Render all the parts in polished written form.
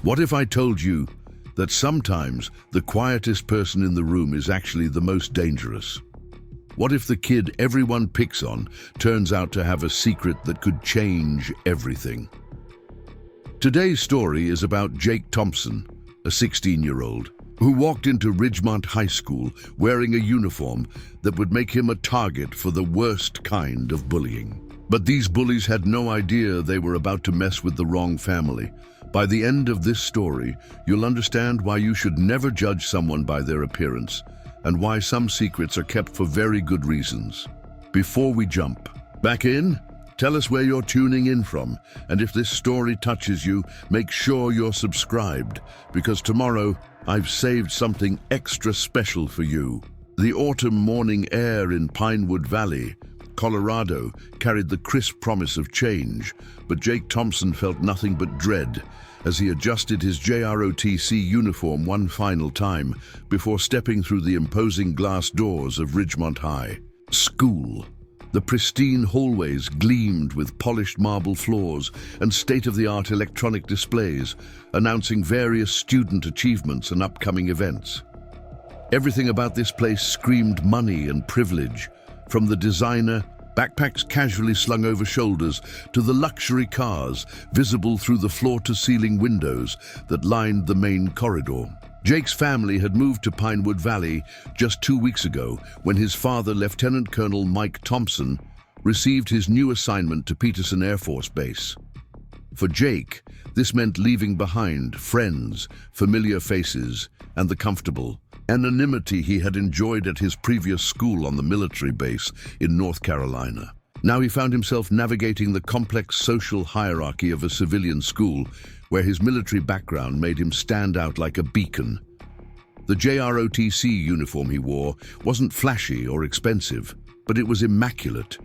What if I told you that sometimes the quietest person in the room is actually the most dangerous? What if the kid everyone picks on turns out to have a secret that could change everything? Today's story is about Jake Thompson, a 16-year-old, who walked into Ridgemont High School wearing a uniform that would make him a target for the worst kind of bullying. But these bullies had no idea they were about to mess with the wrong family. By the end of this story, you'll understand why you should never judge someone by their appearance, and why some secrets are kept for very good reasons. Before we jump back in, tell us where you're tuning in from, and if this story touches you, make sure you're subscribed, because tomorrow I've saved something extra special for you. The autumn morning air in Pinewood Valley, Colorado, carried the crisp promise of change, but Jake Thompson felt nothing but dread as he adjusted his JROTC uniform one final time before stepping through the imposing glass doors of Ridgemont High School. The pristine hallways gleamed with polished marble floors and state-of-the-art electronic displays announcing various student achievements and upcoming events. Everything about this place screamed money and privilege, from the designer backpacks casually slung over shoulders to the luxury cars visible through the floor-to-ceiling windows that lined the main corridor. Jake's family had moved to Pinewood Valley just 2 weeks ago when his father, Lieutenant Colonel Mike Thompson, received his new assignment to Peterson Air Force Base. For Jake, this meant leaving behind friends, familiar faces, and the comfortable anonymity he had enjoyed at his previous school on the military base in North Carolina. Now he found himself navigating the complex social hierarchy of a civilian school, where his military background made him stand out like a beacon. The JROTC uniform he wore wasn't flashy or expensive, but it was immaculate.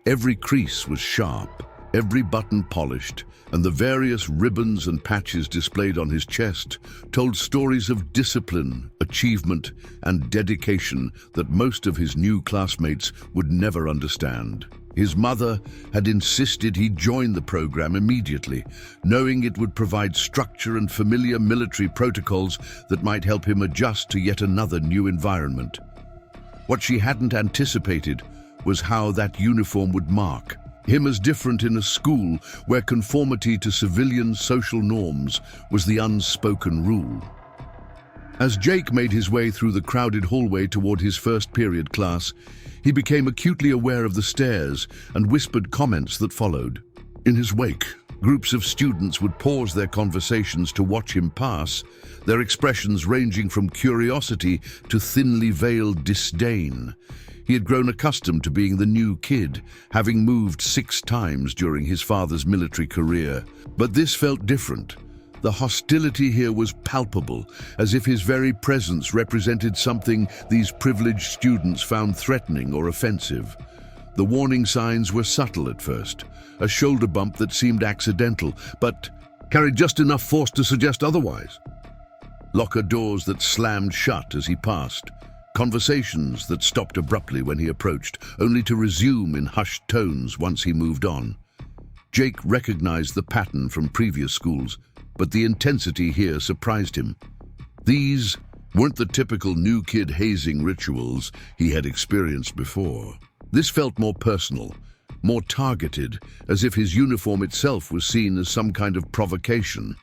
Every crease was sharp, every button polished, and the various ribbons and patches displayed on his chest told stories of discipline, achievement, and dedication that most of his new classmates would never understand. His mother had insisted he join the program immediately, knowing it would provide structure and familiar military protocols that might help him adjust to yet another new environment. What she hadn't anticipated was how that uniform would mark him as different in a school where conformity to civilian social norms was the unspoken rule. As Jake made his way through the crowded hallway toward his first period class, he became acutely aware of the stares and whispered comments that followed. In his wake, groups of students would pause their conversations to watch him pass, their expressions ranging from curiosity to thinly veiled disdain. He had grown accustomed to being the new kid, having moved 6 times during his father's military career. But this felt different. The hostility here was palpable, as if his very presence represented something these privileged students found threatening or offensive. The warning signs were subtle at first, a shoulder bump that seemed accidental, but carried just enough force to suggest otherwise. Locker doors that slammed shut as he passed, conversations that stopped abruptly when he approached, only to resume in hushed tones once he moved on. Jake recognized the pattern from previous schools, but the intensity here surprised him. These weren't the typical new kid hazing rituals he had experienced before. This felt more personal, more targeted, as if his uniform itself was seen as some kind of provocation.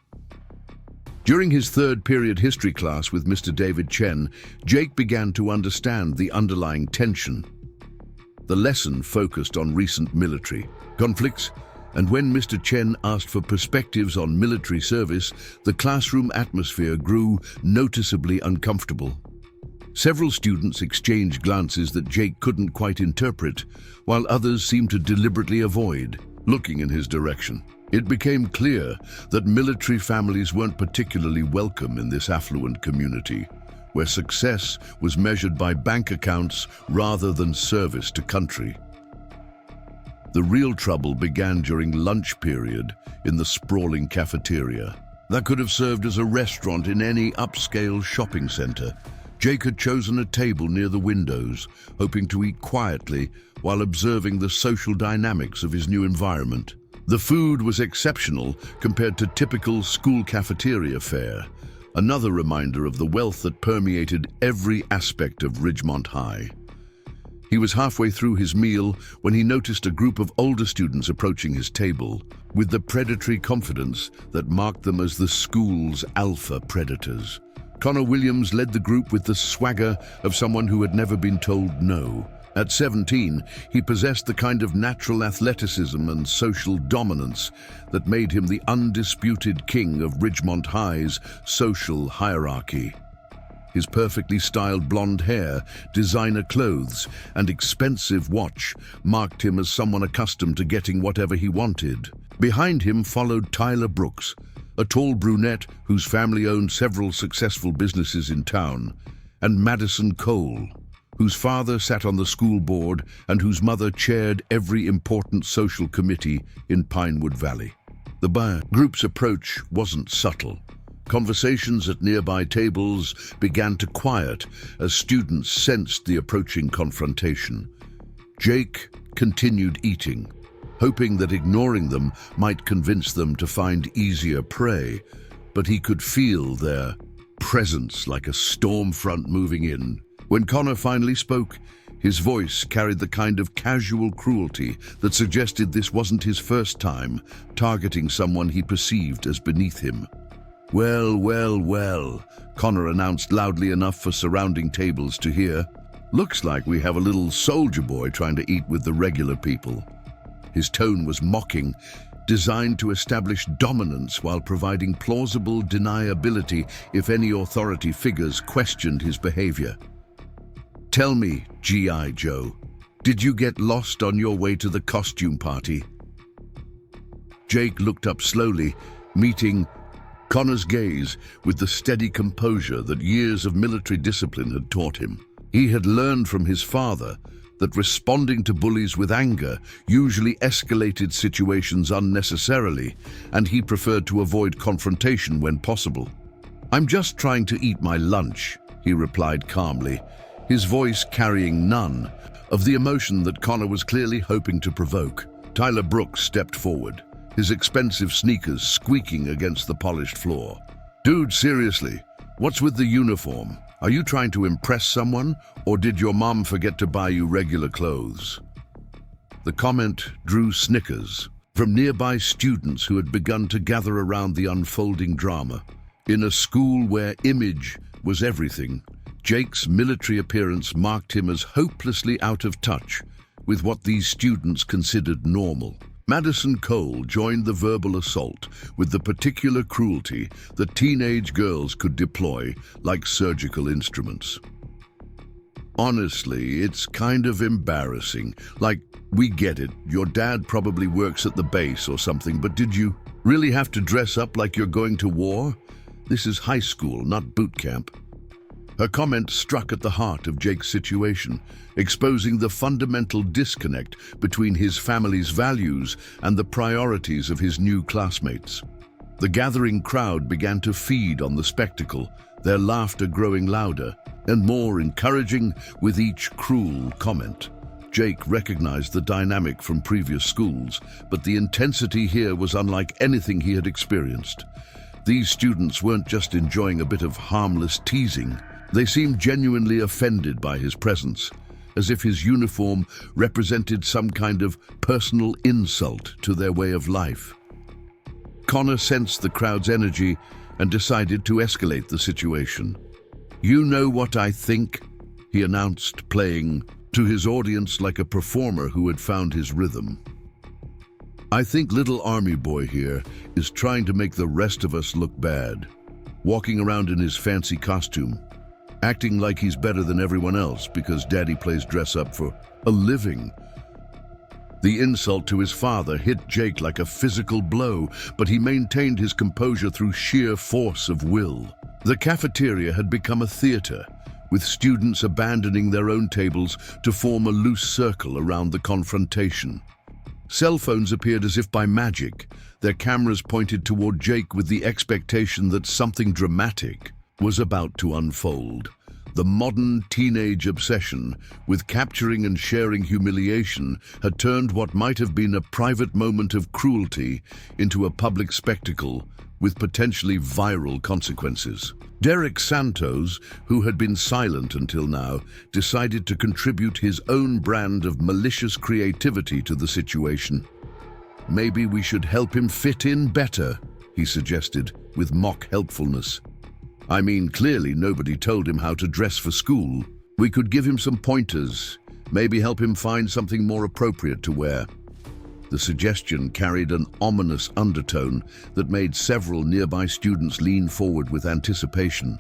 During his third period history class with Mr. David Chen, Jake began to understand the underlying tension. The lesson focused on recent military conflicts, and when Mr. Chen asked for perspectives on military service, the classroom atmosphere grew noticeably uncomfortable. Several students exchanged glances that Jake couldn't quite interpret, while others seemed to deliberately avoid looking in his direction. It became clear that military families weren't particularly welcome in this affluent community, where success was measured by bank accounts rather than service to country. The real trouble began during lunch period in the sprawling cafeteria. That could have served as a restaurant in any upscale shopping center. Jake had chosen a table near the windows, hoping to eat quietly while observing the social dynamics of his new environment. The food was exceptional compared to typical school cafeteria fare, another reminder of the wealth that permeated every aspect of Ridgemont High. He was halfway through his meal when he noticed a group of older students approaching his table, with the predatory confidence that marked them as the school's alpha predators. Connor Williams led the group with the swagger of someone who had never been told no. At 17, he possessed the kind of natural athleticism and social dominance that made him the undisputed king of Ridgemont High's social hierarchy. His perfectly styled blonde hair, designer clothes, and expensive watch marked him as someone accustomed to getting whatever he wanted. Behind him followed Tyler Brooks, a tall brunette whose family owned several successful businesses in town, and Madison Cole, whose father sat on the school board and whose mother chaired every important social committee in Pinewood Valley. The group's approach wasn't subtle. Conversations at nearby tables began to quiet as students sensed the approaching confrontation. Jake continued eating, hoping that ignoring them might convince them to find easier prey, but he could feel their presence like a storm front moving in. When Connor finally spoke, his voice carried the kind of casual cruelty that suggested this wasn't his first time targeting someone he perceived as beneath him. "Well, well, well," Connor announced loudly enough for surrounding tables to hear. "Looks like we have a little soldier boy trying to eat with the regular people." His tone was mocking, designed to establish dominance while providing plausible deniability if any authority figures questioned his behavior. "Tell me, G.I. Joe, did you get lost on your way to the costume party?" Jake looked up slowly, meeting Connor's gaze with the steady composure that years of military discipline had taught him. He had learned from his father that responding to bullies with anger usually escalated situations unnecessarily, and he preferred to avoid confrontation when possible. "I'm just trying to eat my lunch," he replied calmly, his voice carrying none of the emotion that Connor was clearly hoping to provoke. Tyler Brooks stepped forward, his expensive sneakers squeaking against the polished floor. "Dude, seriously, what's with the uniform? Are you trying to impress someone, or did your mom forget to buy you regular clothes?" The comment drew snickers from nearby students who had begun to gather around the unfolding drama. In a school where image was everything, Jake's military appearance marked him as hopelessly out of touch with what these students considered normal. Madison Cole joined the verbal assault with the particular cruelty that teenage girls could deploy like surgical instruments. "Honestly, it's kind of embarrassing. Like, we get it, your dad probably works at the base or something, but did you really have to dress up like you're going to war? This is high school, not boot camp." Her comment struck at the heart of Jake's situation, exposing the fundamental disconnect between his family's values and the priorities of his new classmates. The gathering crowd began to feed on the spectacle, their laughter growing louder and more encouraging with each cruel comment. Jake recognized the dynamic from previous schools, but the intensity here was unlike anything he had experienced. These students weren't just enjoying a bit of harmless teasing. They seemed genuinely offended by his presence, as if his uniform represented some kind of personal insult to their way of life. Connor sensed the crowd's energy and decided to escalate the situation. "You know what I think?" he announced, playing to his audience like a performer who had found his rhythm. "I think little army boy here is trying to make the rest of us look bad, walking around in his fancy costume, acting like he's better than everyone else because daddy plays dress up for a living." The insult to his father hit Jake like a physical blow, but he maintained his composure through sheer force of will. The cafeteria had become a theater, with students abandoning their own tables to form a loose circle around the confrontation. Cell phones appeared as if by magic, their cameras pointed toward Jake with the expectation that something dramatic was about to unfold. The modern teenage obsession with capturing and sharing humiliation had turned what might have been a private moment of cruelty into a public spectacle with potentially viral consequences. Derek Santos, who had been silent until now, decided to contribute his own brand of malicious creativity to the situation. "Maybe we should help him fit in better," he suggested, with mock helpfulness. "I mean, clearly nobody told him how to dress for school. We could give him some pointers, maybe help him find something more appropriate to wear." The suggestion carried an ominous undertone that made several nearby students lean forward with anticipation.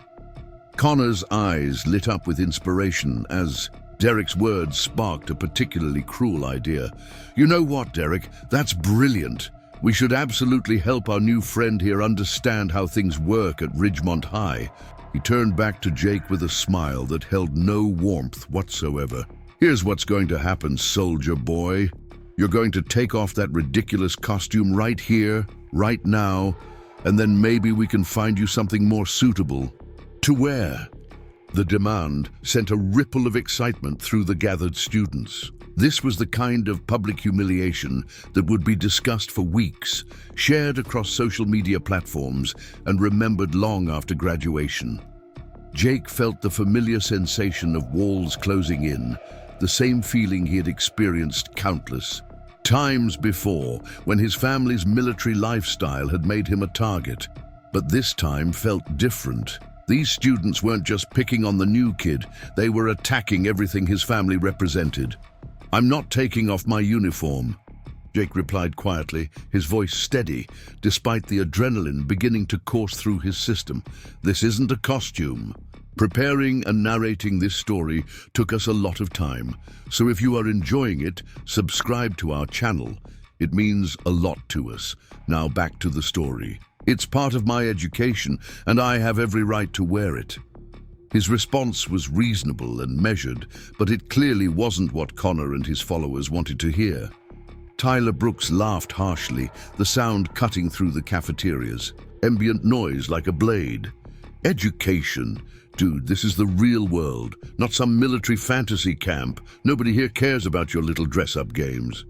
Connor's eyes lit up with inspiration as Derek's words sparked a particularly cruel idea. "You know what, Derek? That's brilliant. We should absolutely help our new friend here understand how things work at Ridgemont High." He turned back to Jake with a smile that held no warmth whatsoever. "Here's what's going to happen, soldier boy. You're going to take off that ridiculous costume right here, right now, and then maybe we can find you something more suitable to wear." The demand sent a ripple of excitement through the gathered students. This was the kind of public humiliation that would be discussed for weeks, shared across social media platforms, and remembered long after graduation. Jake felt the familiar sensation of walls closing in, the same feeling he had experienced countless times before when his family's military lifestyle had made him a target. But this time felt different. These students weren't just picking on the new kid, they were attacking everything his family represented. "I'm not taking off my uniform," Jake replied quietly, his voice steady, despite the adrenaline beginning to course through his system. "This isn't a costume." Preparing and narrating this story took us a lot of time, so if you are enjoying it, subscribe to our channel. It means a lot to us. Now back to the story. "It's part of my education, and I have every right to wear it." His response was reasonable and measured, but it clearly wasn't what Connor and his followers wanted to hear. Tyler Brooks laughed harshly, the sound cutting through the cafeterias. Ambient noise like a blade. "Education? Dude, this is the real world, not some military fantasy camp. Nobody here cares about your little dress-up games."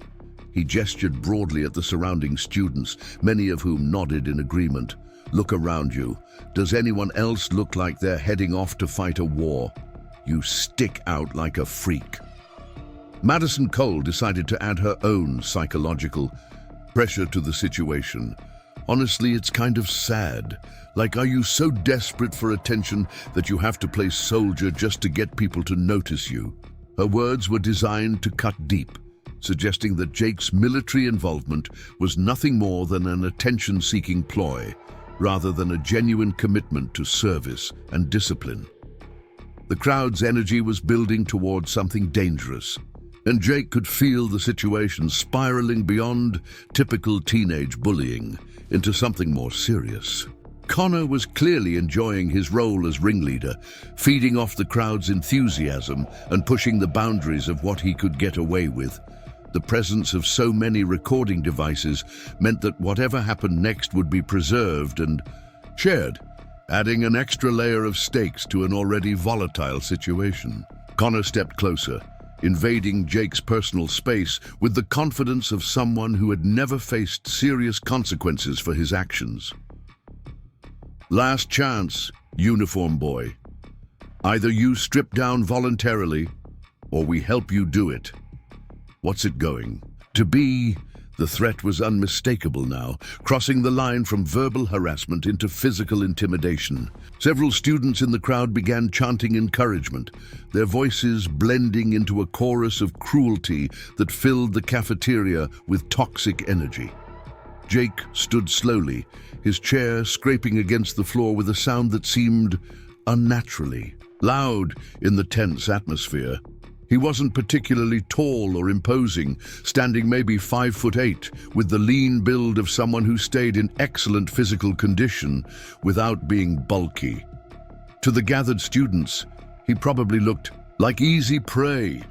He gestured broadly at the surrounding students, many of whom nodded in agreement. "Look around you. Does anyone else look like they're heading off to fight a war? You stick out like a freak." Madison Cole decided to add her own psychological pressure to the situation. "Honestly, it's kind of sad. Like, are you so desperate for attention that you have to play soldier just to get people to notice you?" Her words were designed to cut deep, suggesting that Jake's military involvement was nothing more than an attention-seeking ploy, rather than a genuine commitment to service and discipline. The crowd's energy was building towards something dangerous, and Jake could feel the situation spiraling beyond typical teenage bullying into something more serious. Connor was clearly enjoying his role as ringleader, feeding off the crowd's enthusiasm and pushing the boundaries of what he could get away with. The presence of so many recording devices meant that whatever happened next would be preserved and shared, adding an extra layer of stakes to an already volatile situation. Connor stepped closer, invading Jake's personal space with the confidence of someone who had never faced serious consequences for his actions. "Last chance, uniform boy. Either you strip down voluntarily, or we help you do it. What's it going to be?" The threat was unmistakable now, crossing the line from verbal harassment into physical intimidation. Several students in the crowd began chanting encouragement, their voices blending into a chorus of cruelty that filled the cafeteria with toxic energy. Jake stood slowly, his chair scraping against the floor with a sound that seemed unnaturally loud in the tense atmosphere. He wasn't particularly tall or imposing, standing maybe 5'8", with the lean build of someone who stayed in excellent physical condition without being bulky. To the gathered students, he probably looked like easy prey,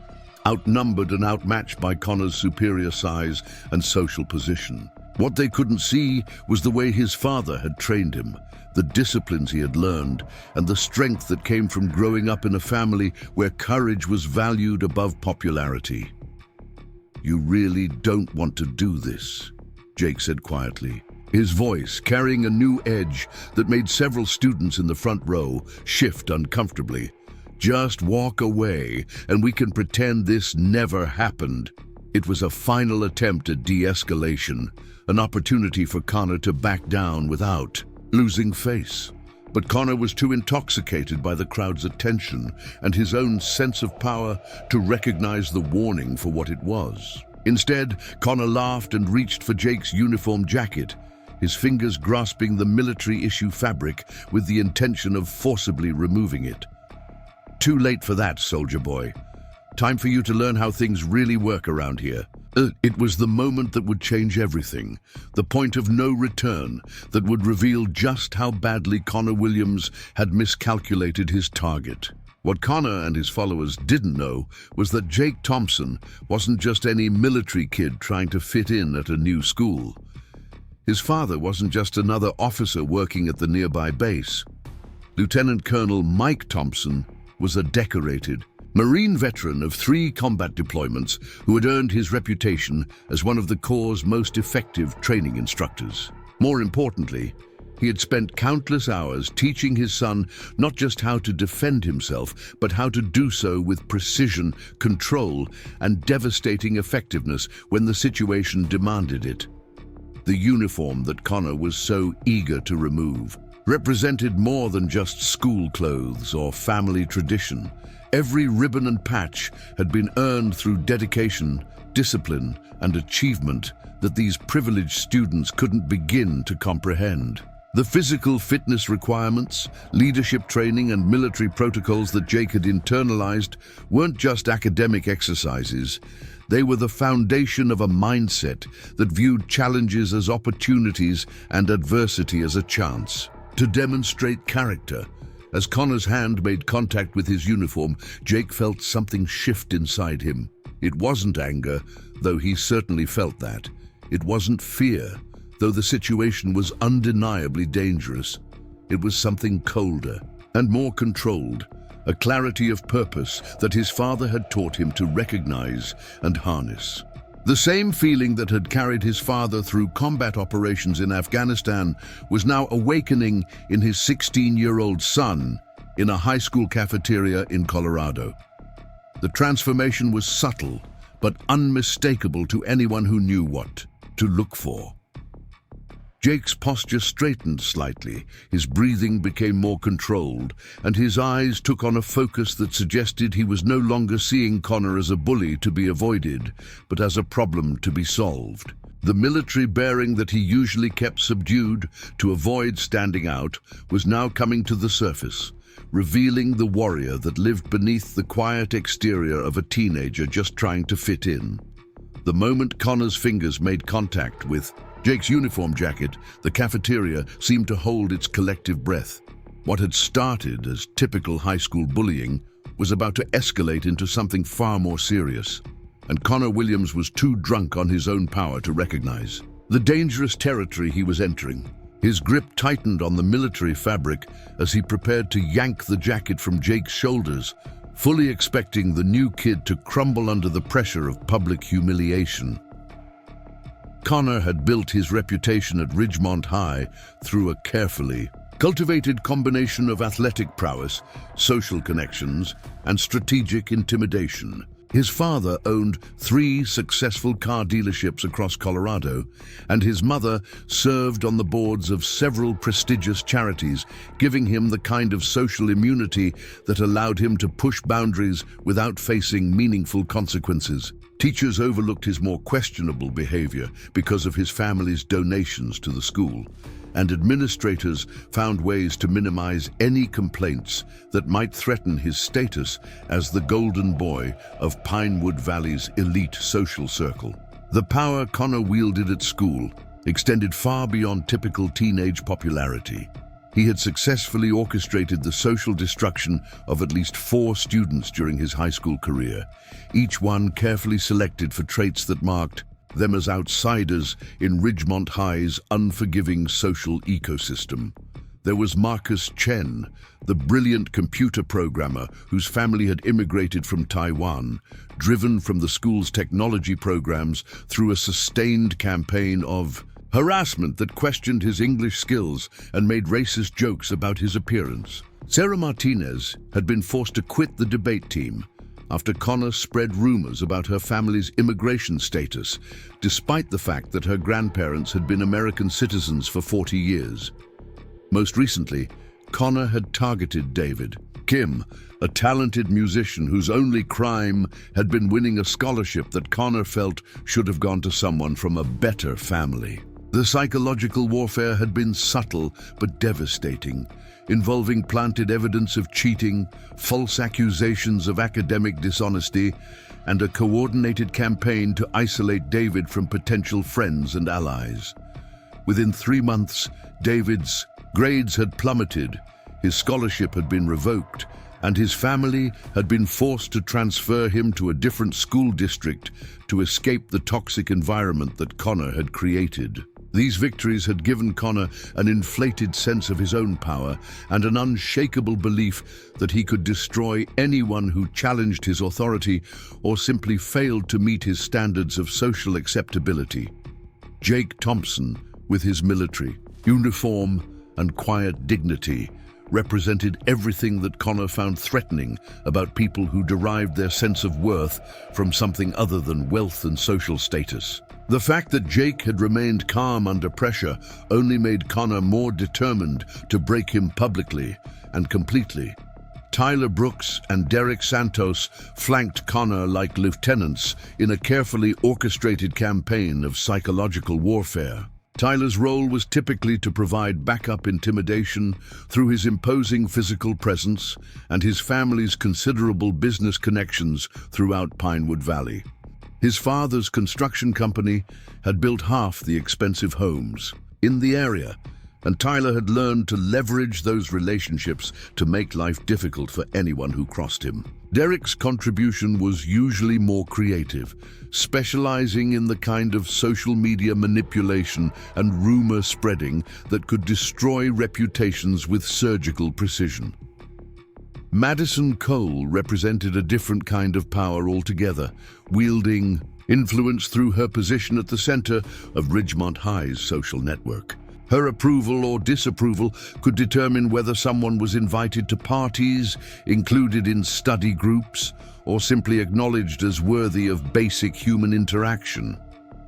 outnumbered and outmatched by Connor's superior size and social position. What they couldn't see was the way his father had trained him, the disciplines he had learned, and the strength that came from growing up in a family where courage was valued above popularity. "You really don't want to do this," Jake said quietly, his voice carrying a new edge that made several students in the front row shift uncomfortably. "Just walk away, and we can pretend this never happened." It was a final attempt at de-escalation, an opportunity for Connor to back down without losing face. But Connor was too intoxicated by the crowd's attention and his own sense of power to recognize the warning for what it was. Instead, Connor laughed and reached for Jake's uniform jacket, his fingers grasping the military-issue fabric with the intention of forcibly removing it. "Too late for that, soldier boy. Time for you to learn how things really work around here." It was the moment that would change everything, the point of no return that would reveal just how badly Connor Williams had miscalculated his target. What Connor and his followers didn't know was that Jake Thompson wasn't just any military kid trying to fit in at a new school. His father wasn't just another officer working at the nearby base. Lieutenant Colonel Mike Thompson was a decorated Marine veteran of 3 combat deployments who had earned his reputation as one of the Corps' most effective training instructors. More importantly, he had spent countless hours teaching his son not just how to defend himself, but how to do so with precision, control, and devastating effectiveness when the situation demanded it. The uniform that Connor was so eager to remove represented more than just school clothes or family tradition. Every ribbon and patch had been earned through dedication, discipline, and achievement that these privileged students couldn't begin to comprehend. The physical fitness requirements, leadership training, and military protocols that Jake had internalized weren't just academic exercises. They were the foundation of a mindset that viewed challenges as opportunities and adversity as a chance to demonstrate character. As Connor's hand made contact with his uniform, Jake felt something shift inside him. It wasn't anger, though he certainly felt that. It wasn't fear, though the situation was undeniably dangerous. It was something colder and more controlled, a clarity of purpose that his father had taught him to recognize and harness. The same feeling that had carried his father through combat operations in Afghanistan was now awakening in his 16-year-old son in a high school cafeteria in Colorado. The transformation was subtle, but unmistakable to anyone who knew what to look for. Jake's posture straightened slightly, his breathing became more controlled, and his eyes took on a focus that suggested he was no longer seeing Connor as a bully to be avoided, but as a problem to be solved. The military bearing that he usually kept subdued to avoid standing out was now coming to the surface, revealing the warrior that lived beneath the quiet exterior of a teenager just trying to fit in. The moment Connor's fingers made contact with Jake's uniform jacket, the cafeteria seemed to hold its collective breath. What had started as typical high school bullying was about to escalate into something far more serious, and Connor Williams was too drunk on his own power to recognize the dangerous territory he was entering. His grip tightened on the military fabric as he prepared to yank the jacket from Jake's shoulders, fully expecting the new kid to crumble under the pressure of public humiliation. Connor had built his reputation at Ridgemont High through a carefully cultivated combination of athletic prowess, social connections, and strategic intimidation. His father owned 3 successful car dealerships across Colorado, and his mother served on the boards of several prestigious charities, giving him the kind of social immunity that allowed him to push boundaries without facing meaningful consequences. Teachers overlooked his more questionable behavior because of his family's donations to the school, and administrators found ways to minimize any complaints that might threaten his status as the golden boy of Pinewood Valley's elite social circle. The power Connor wielded at school extended far beyond typical teenage popularity. He had successfully orchestrated the social destruction of at least 4 students during his high school career, each one carefully selected for traits that marked them as outsiders in Ridgemont High's unforgiving social ecosystem. There was Marcus Chen, the brilliant computer programmer whose family had immigrated from Taiwan, driven from the school's technology programs through a sustained campaign of harassment that questioned his English skills and made racist jokes about his appearance. Sarah Martinez had been forced to quit the debate team after Connor spread rumors about her family's immigration status, despite the fact that her grandparents had been American citizens for 40 years. Most recently, Connor had targeted David Kim, a talented musician whose only crime had been winning a scholarship that Connor felt should have gone to someone from a better family. The psychological warfare had been subtle but devastating, involving planted evidence of cheating, false accusations of academic dishonesty, and a coordinated campaign to isolate David from potential friends and allies. Within 3 months, David's grades had plummeted, his scholarship had been revoked, and his family had been forced to transfer him to a different school district to escape the toxic environment that Connor had created. These victories had given Connor an inflated sense of his own power and an unshakable belief that he could destroy anyone who challenged his authority or simply failed to meet his standards of social acceptability. Jake Thompson, with his military uniform and quiet dignity, represented everything that Connor found threatening about people who derived their sense of worth from something other than wealth and social status. The fact that Jake had remained calm under pressure only made Connor more determined to break him publicly and completely. Tyler Brooks and Derek Santos flanked Connor like lieutenants in a carefully orchestrated campaign of psychological warfare. Tyler's role was typically to provide backup intimidation through his imposing physical presence and his family's considerable business connections throughout Pinewood Valley. His father's construction company had built half the expensive homes in the area, and Tyler had learned to leverage those relationships to make life difficult for anyone who crossed him. Derek's contribution was usually more creative, specializing in the kind of social media manipulation and rumor spreading that could destroy reputations with surgical precision. Madison Cole represented a different kind of power altogether, wielding influence through her position at the center of Ridgemont High's social network. Her approval or disapproval could determine whether someone was invited to parties, included in study groups, or simply acknowledged as worthy of basic human interaction.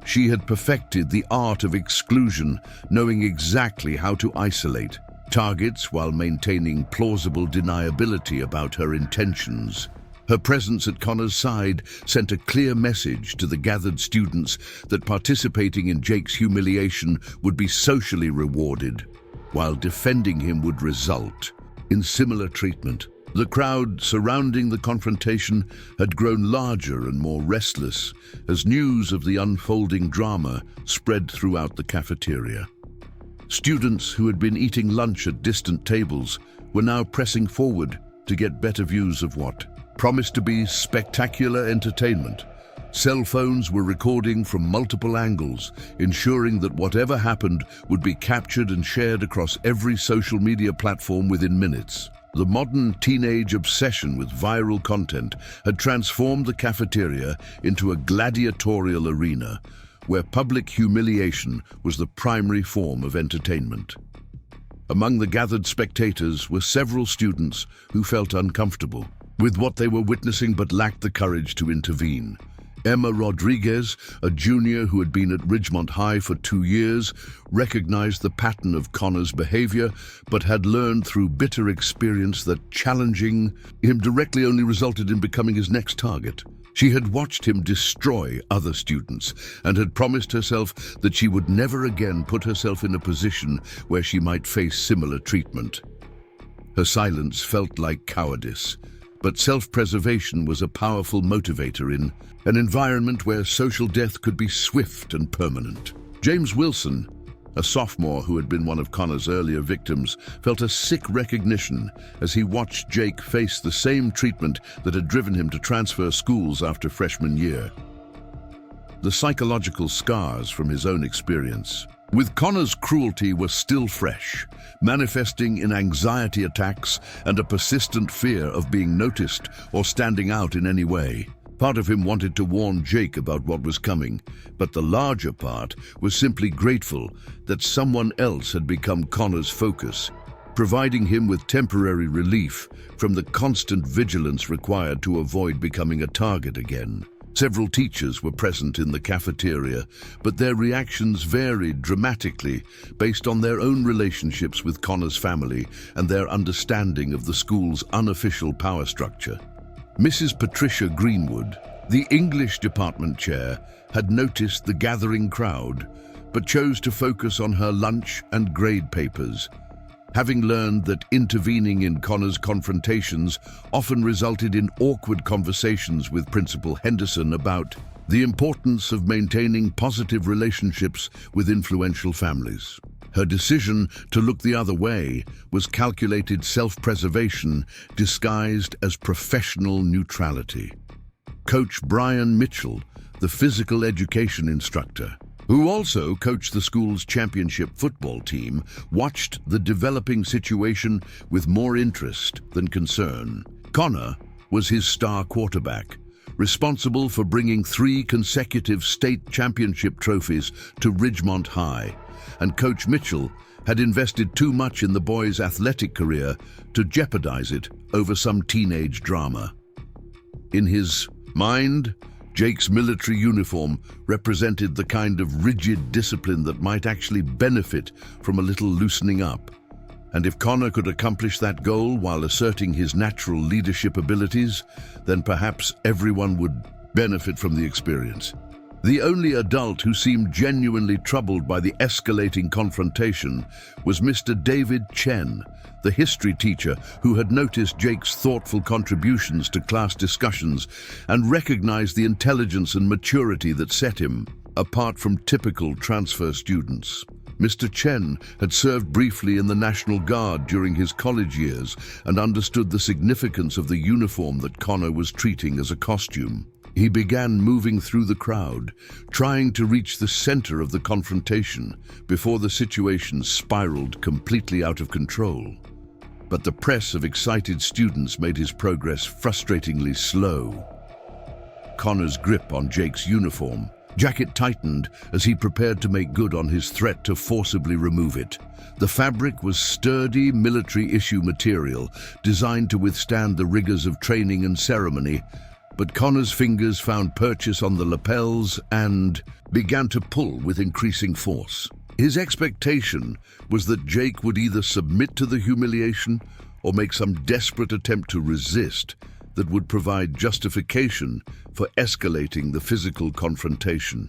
She had perfected the art of exclusion, knowing exactly how to isolate targets while maintaining plausible deniability about her intentions. Her presence at Connor's side sent a clear message to the gathered students that participating in Jake's humiliation would be socially rewarded, while defending him would result in similar treatment. The crowd surrounding the confrontation had grown larger and more restless as news of the unfolding drama spread throughout the cafeteria. Students who had been eating lunch at distant tables were now pressing forward to get better views of what promised to be spectacular entertainment. Cell phones were recording from multiple angles, ensuring that whatever happened would be captured and shared across every social media platform within minutes. The modern teenage obsession with viral content had transformed the cafeteria into a gladiatorial arena, where public humiliation was the primary form of entertainment. Among the gathered spectators were several students who felt uncomfortable with what they were witnessing but lacked the courage to intervene. Emma Rodriguez, a junior who had been at Ridgemont High for 2 years, recognized the pattern of Connor's behavior, but had learned through bitter experience that challenging him directly only resulted in becoming his next target. She had watched him destroy other students and had promised herself that she would never again put herself in a position where she might face similar treatment. Her silence felt like cowardice, but self-preservation was a powerful motivator in an environment where social death could be swift and permanent. James Wilson, a sophomore who had been one of Connor's earlier victims, felt a sick recognition as he watched Jake face the same treatment that had driven him to transfer schools after freshman year. the psychological scars from his own experience. With Connor's cruelty were still fresh, manifesting in anxiety attacks and a persistent fear of being noticed or standing out in any way. Part of him wanted to warn Jake about what was coming, but the larger part was simply grateful that someone else had become Connor's focus, providing him with temporary relief from the constant vigilance required to avoid becoming a target again. Several teachers were present in the cafeteria, but their reactions varied dramatically based on their own relationships with Connor's family and their understanding of the school's unofficial power structure. Mrs. Patricia Greenwood, the English department chair, had noticed the gathering crowd, but chose to focus on her lunch and grade papers, having learned that intervening in Connor's confrontations often resulted in awkward conversations with Principal Henderson about the importance of maintaining positive relationships with influential families. Her decision to look the other way was calculated self-preservation disguised as professional neutrality. Coach Brian Mitchell, the physical education instructor, who also coached the school's championship football team, watched the developing situation with more interest than concern. Connor was his star quarterback, responsible for bringing 3 consecutive state championship trophies to Ridgemont High, and Coach Mitchell had invested too much in the boy's athletic career to jeopardize it over some teenage drama. In his mind, Jake's military uniform represented the kind of rigid discipline that might actually benefit from a little loosening up. And if Connor could accomplish that goal while asserting his natural leadership abilities, then perhaps everyone would benefit from the experience. The only adult who seemed genuinely troubled by the escalating confrontation was Mr. David Chen, the history teacher who had noticed Jake's thoughtful contributions to class discussions and recognized the intelligence and maturity that set him apart from typical transfer students. Mr. Chen had served briefly in the National Guard during his college years and understood the significance of the uniform that Connor was treating as a costume. He began moving through the crowd, trying to reach the center of the confrontation before the situation spiraled completely out of control. But the press of excited students made his progress frustratingly slow. Connor's grip on Jake's uniform jacket tightened as he prepared to make good on his threat to forcibly remove it. The fabric was sturdy military-issue material designed to withstand the rigors of training and ceremony, but Connor's fingers found purchase on the lapels and began to pull with increasing force. His expectation was that Jake would either submit to the humiliation or make some desperate attempt to resist that would provide justification for escalating the physical confrontation.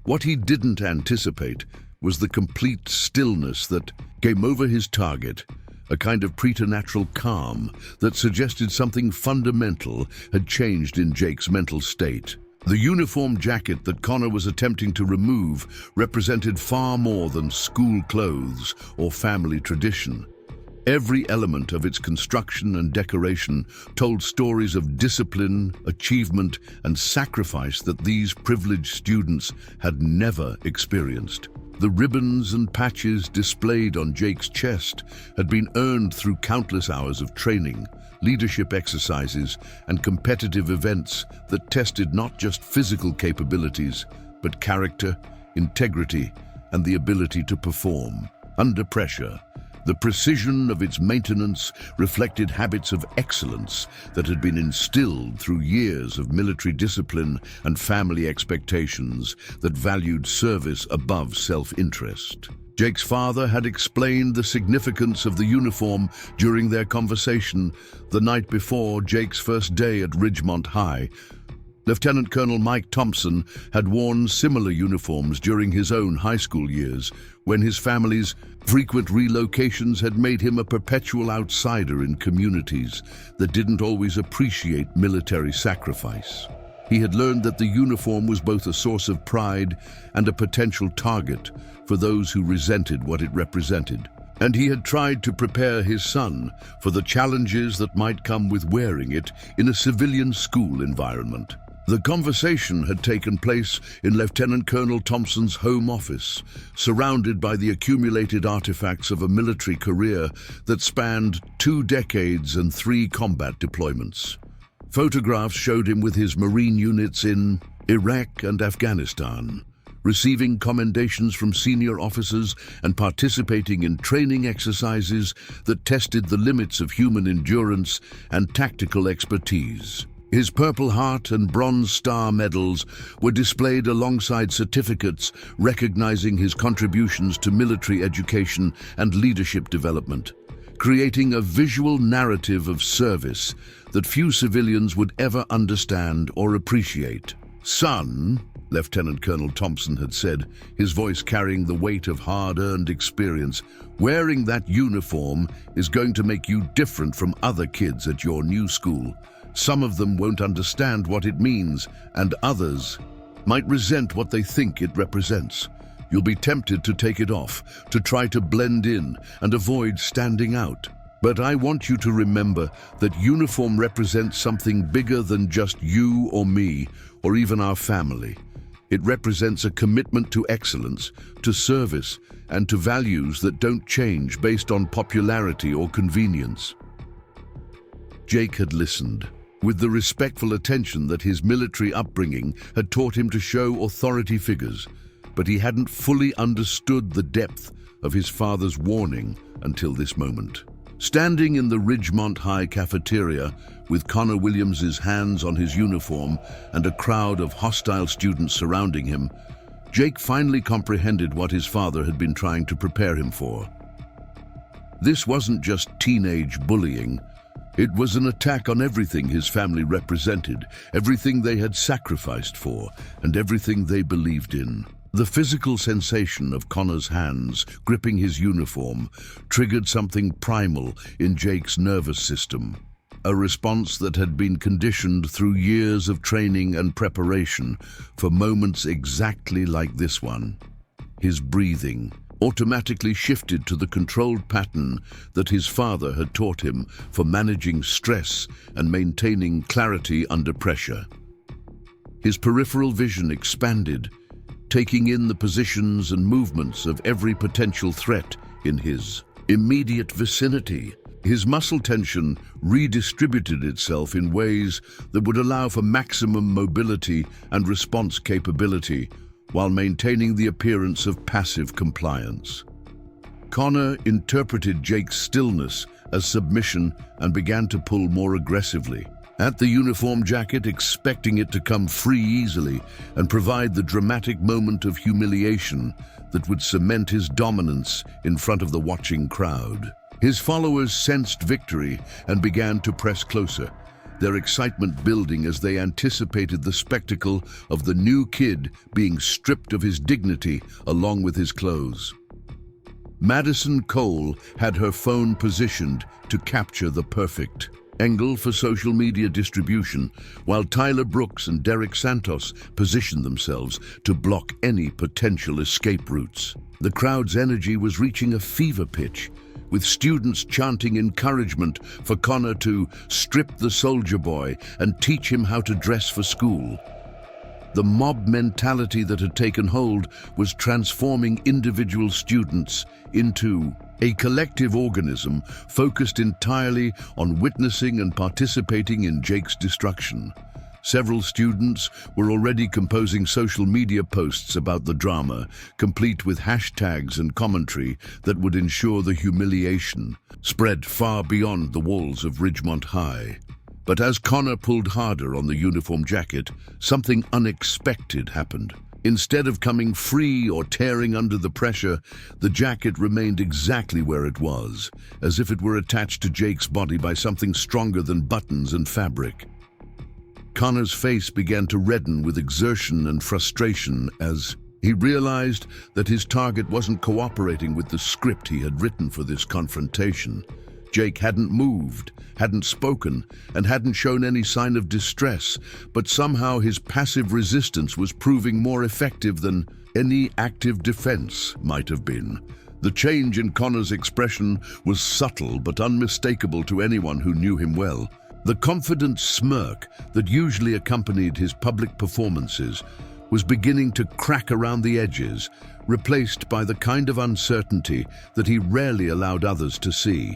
What he didn't anticipate was the complete stillness that came over his target, a kind of preternatural calm that suggested something fundamental had changed in Jake's mental state. The uniform jacket that Connor was attempting to remove represented far more than school clothes or family tradition. Every element of its construction and decoration told stories of discipline, achievement, and sacrifice that these privileged students had never experienced. The ribbons and patches displayed on Jake's chest had been earned through countless hours of training, leadership exercises, and competitive events that tested not just physical capabilities, but character, integrity, and the ability to perform under pressure. The precision of its maintenance reflected habits of excellence that had been instilled through years of military discipline and family expectations that valued service above self-interest. Jake's father had explained the significance of the uniform during their conversation the night before Jake's first day at Ridgemont High. Lieutenant Colonel Mike Thompson had worn similar uniforms during his own high school years, when his family's frequent relocations had made him a perpetual outsider in communities that didn't always appreciate military sacrifice. He had learned that the uniform was both a source of pride and a potential target for those who resented what it represented. And he had tried to prepare his son for the challenges that might come with wearing it in a civilian school environment. The conversation had taken place in Lieutenant Colonel Thompson's home office, surrounded by the accumulated artifacts of a military career that spanned 2 decades and 3 combat deployments. Photographs showed him with his Marine units in Iraq and Afghanistan, receiving commendations from senior officers and participating in training exercises that tested the limits of human endurance and tactical expertise. His Purple Heart and Bronze Star medals were displayed alongside certificates recognizing his contributions to military education and leadership development, creating a visual narrative of service that few civilians would ever understand or appreciate. "Son," Lieutenant Colonel Thompson had said, his voice carrying the weight of hard-earned experience, "wearing that uniform is going to make you different from other kids at your new school. Some of them won't understand what it means, and others might resent what they think it represents. You'll be tempted to take it off, to try to blend in and avoid standing out. But I want you to remember that uniform represents something bigger than just you or me, or even our family. It represents a commitment to excellence, to service, and to values that don't change based on popularity or convenience." Jake had listened, with the respectful attention that his military upbringing had taught him to show authority figures, but he hadn't fully understood the depth of his father's warning until this moment. Standing in the Ridgemont High cafeteria, with Connor Williams's hands on his uniform and a crowd of hostile students surrounding him, Jake finally comprehended what his father had been trying to prepare him for. This wasn't just teenage bullying. It was an attack on everything his family represented, everything they had sacrificed for, and everything they believed in. The physical sensation of Connor's hands gripping his uniform triggered something primal in Jake's nervous system, a response that had been conditioned through years of training and preparation for moments exactly like this one. His breathing automatically shifted to the controlled pattern that his father had taught him for managing stress and maintaining clarity under pressure. His peripheral vision expanded, taking in the positions and movements of every potential threat in his immediate vicinity. His muscle tension redistributed itself in ways that would allow for maximum mobility and response capability while maintaining the appearance of passive compliance. Connor interpreted Jake's stillness as submission and began to pull more aggressively at the uniform jacket, expecting it to come free easily and provide the dramatic moment of humiliation that would cement his dominance in front of the watching crowd. His followers sensed victory and began to press closer, their excitement building as they anticipated the spectacle of the new kid being stripped of his dignity along with his clothes. Madison Cole had her phone positioned to capture the perfect angle for social media distribution, while Tyler Brooks and Derek Santos positioned themselves to block any potential escape routes. The crowd's energy was reaching a fever pitch, with students chanting encouragement for Connor to strip the soldier boy and teach him how to dress for school. The mob mentality that had taken hold was transforming individual students into a collective organism focused entirely on witnessing and participating in Jake's destruction. Several students were already composing social media posts about the drama, complete with hashtags and commentary that would ensure the humiliation spread far beyond the walls of Ridgemont High. But as Connor pulled harder on the uniform jacket, something unexpected happened. Instead of coming free or tearing under the pressure, the jacket remained exactly where it was, as if it were attached to Jake's body by something stronger than buttons and fabric. Connor's face began to redden with exertion and frustration as he realized that his target wasn't cooperating with the script he had written for this confrontation. Jake hadn't moved, hadn't spoken, and hadn't shown any sign of distress, but somehow his passive resistance was proving more effective than any active defense might have been. The change in Connor's expression was subtle but unmistakable to anyone who knew him well. The confident smirk that usually accompanied his public performances was beginning to crack around the edges, replaced by the kind of uncertainty that he rarely allowed others to see.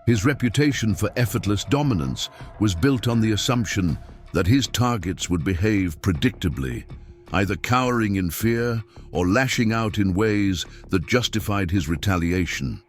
His reputation for effortless dominance was built on the assumption that his targets would behave predictably, either cowering in fear or lashing out in ways that justified his retaliation.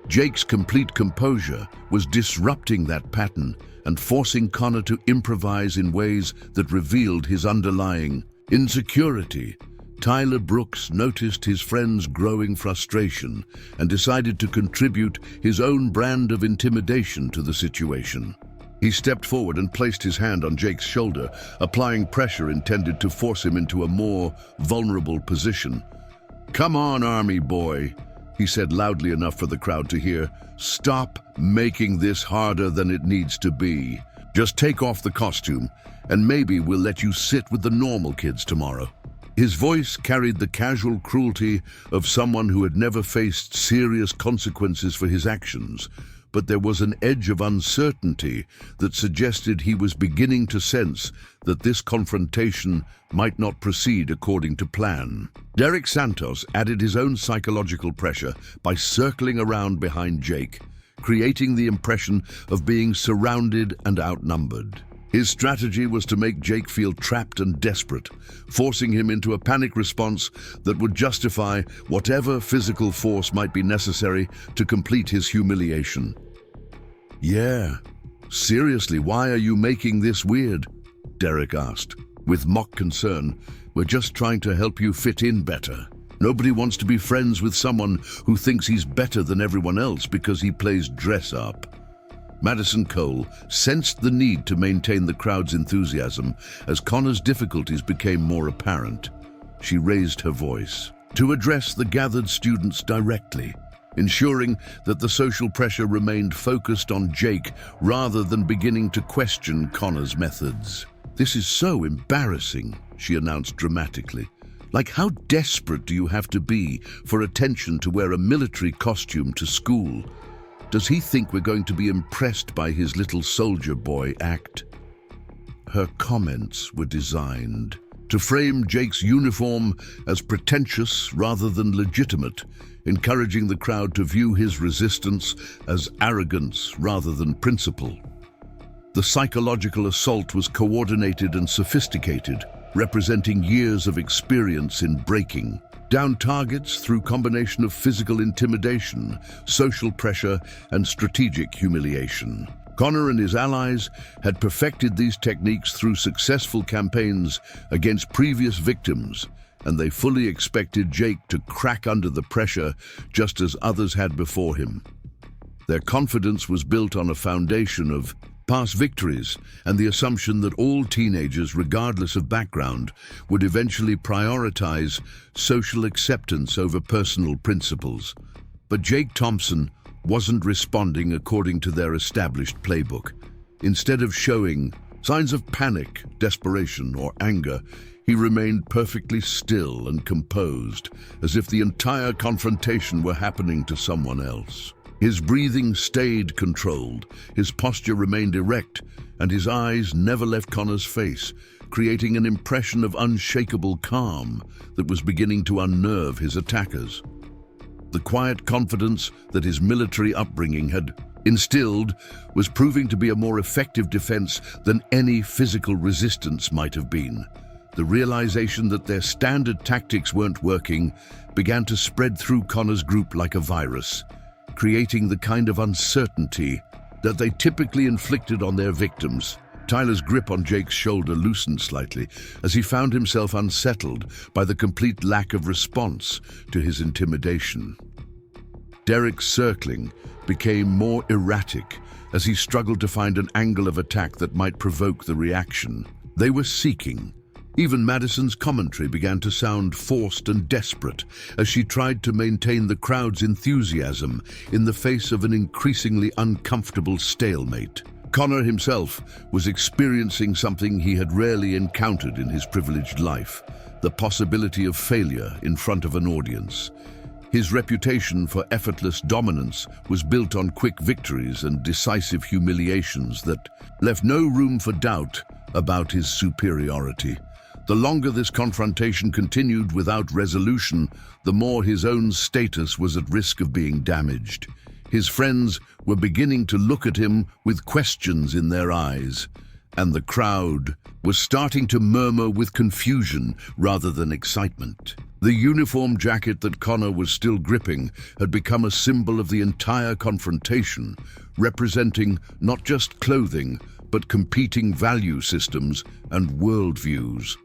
Jake's complete composure was disrupting that pattern and forcing Connor to improvise in ways that revealed his underlying insecurity. Tyler Brooks noticed his friend's growing frustration and decided to contribute his own brand of intimidation to the situation. He stepped forward and placed his hand on Jake's shoulder, applying pressure intended to force him into a more vulnerable position. "Come on, Army boy," he said loudly enough for the crowd to hear. "Stop making this harder than it needs to be. Just take off the costume, and maybe we'll let you sit with the normal kids tomorrow." His voice carried the casual cruelty of someone who had never faced serious consequences for his actions, but there was an edge of uncertainty that suggested he was beginning to sense that this confrontation might not proceed according to plan. Derek Santos added his own psychological pressure by circling around behind Jake, creating the impression of being surrounded and outnumbered. His strategy was to make Jake feel trapped and desperate, forcing him into a panic response that would justify whatever physical force might be necessary to complete his humiliation. "Yeah, seriously, why are you making this weird?" Derek asked, with mock concern. "We're just trying to help you fit in better. Nobody wants to be friends with someone who thinks he's better than everyone else because he plays dress-up." Madison Cole sensed the need to maintain the crowd's enthusiasm as Connor's difficulties became more apparent. She raised her voice to address the gathered students directly, ensuring that the social pressure remained focused on Jake rather than beginning to question Connor's methods. "This is so embarrassing," she announced dramatically. "Like, how desperate do you have to be for attention to wear a military costume to school? Does he think we're going to be impressed by his little soldier boy act?" Her comments were designed to frame Jake's uniform as pretentious rather than legitimate, encouraging the crowd to view his resistance as arrogance rather than principle. The psychological assault was coordinated and sophisticated, representing years of experience in breaking down targets through combination of physical intimidation, social pressure, and strategic humiliation. Connor and his allies had perfected these techniques through successful campaigns against previous victims, and they fully expected Jake to crack under the pressure just as others had before him. Their confidence was built on a foundation of past victories and the assumption that all teenagers, regardless of background, would eventually prioritize social acceptance over personal principles. But Jake Thompson wasn't responding according to their established playbook. Instead of showing signs of panic, desperation, or anger, he remained perfectly still and composed, as if the entire confrontation were happening to someone else. His breathing stayed controlled, his posture remained erect, and his eyes never left Connor's face, creating an impression of unshakable calm that was beginning to unnerve his attackers. The quiet confidence that his military upbringing had instilled was proving to be a more effective defense than any physical resistance might have been. The realization that their standard tactics weren't working began to spread through Connor's group like a virus, creating the kind of uncertainty that they typically inflicted on their victims. Tyler's grip on Jake's shoulder loosened slightly as he found himself unsettled by the complete lack of response to his intimidation. Derek's circling became more erratic as he struggled to find an angle of attack that might provoke the reaction they were seeking. Even Madison's commentary began to sound forced and desperate as she tried to maintain the crowd's enthusiasm in the face of an increasingly uncomfortable stalemate. Connor himself was experiencing something he had rarely encountered in his privileged life, the possibility of failure in front of an audience. His reputation for effortless dominance was built on quick victories and decisive humiliations that left no room for doubt about his superiority. The longer this confrontation continued without resolution, the more his own status was at risk of being damaged. His friends were beginning to look at him with questions in their eyes, and the crowd was starting to murmur with confusion rather than excitement. The uniform jacket that Connor was still gripping had become a symbol of the entire confrontation, representing not just clothing, but competing value systems and worldviews.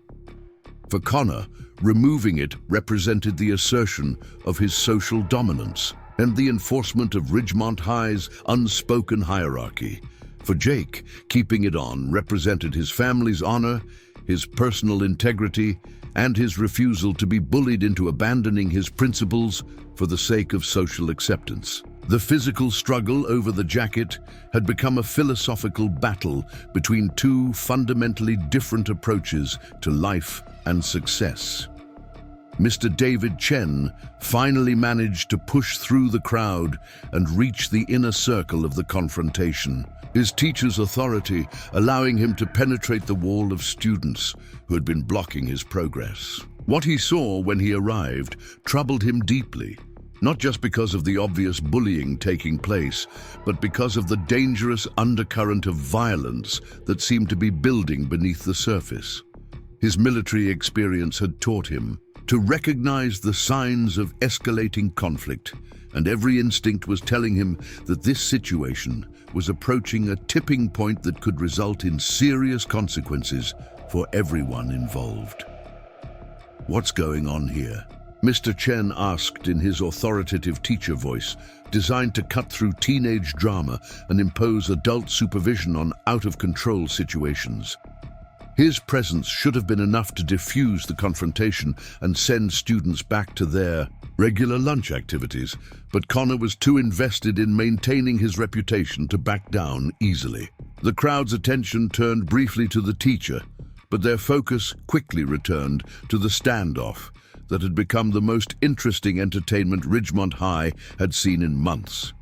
For Connor, removing it represented the assertion of his social dominance and the enforcement of Ridgemont High's unspoken hierarchy. For Jake, keeping it on represented his family's honor, his personal integrity, and his refusal to be bullied into abandoning his principles for the sake of social acceptance. The physical struggle over the jacket had become a philosophical battle between two fundamentally different approaches to life and success. Mr. David Chen finally managed to push through the crowd and reach the inner circle of the confrontation, his teacher's authority allowing him to penetrate the wall of students who had been blocking his progress. What he saw when he arrived troubled him deeply, not just because of the obvious bullying taking place, but because of the dangerous undercurrent of violence that seemed to be building beneath the surface. His military experience had taught him to recognize the signs of escalating conflict, and every instinct was telling him that this situation was approaching a tipping point that could result in serious consequences for everyone involved. "What's going on here?" Mr. Chen asked in his authoritative teacher voice, designed to cut through teenage drama and impose adult supervision on out-of-control situations. His presence should have been enough to diffuse the confrontation and send students back to their regular lunch activities, but Connor was too invested in maintaining his reputation to back down easily. The crowd's attention turned briefly to the teacher, but their focus quickly returned to the standoff that had become the most interesting entertainment Ridgemont High had seen in months.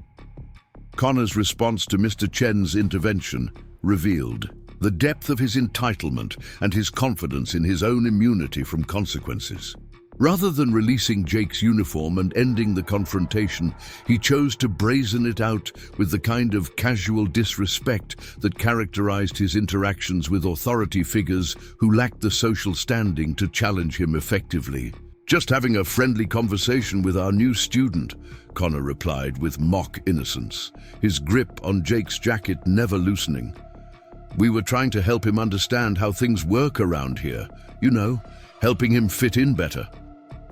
Connor's response to Mr. Chen's intervention revealed the depth of his entitlement and his confidence in his own immunity from consequences. Rather than releasing Jake's uniform and ending the confrontation, he chose to brazen it out with the kind of casual disrespect that characterized his interactions with authority figures who lacked the social standing to challenge him effectively. "Just having a friendly conversation with our new student," Connor replied with mock innocence, his grip on Jake's jacket never loosening. "We were trying to help him understand how things work around here, helping him fit in better."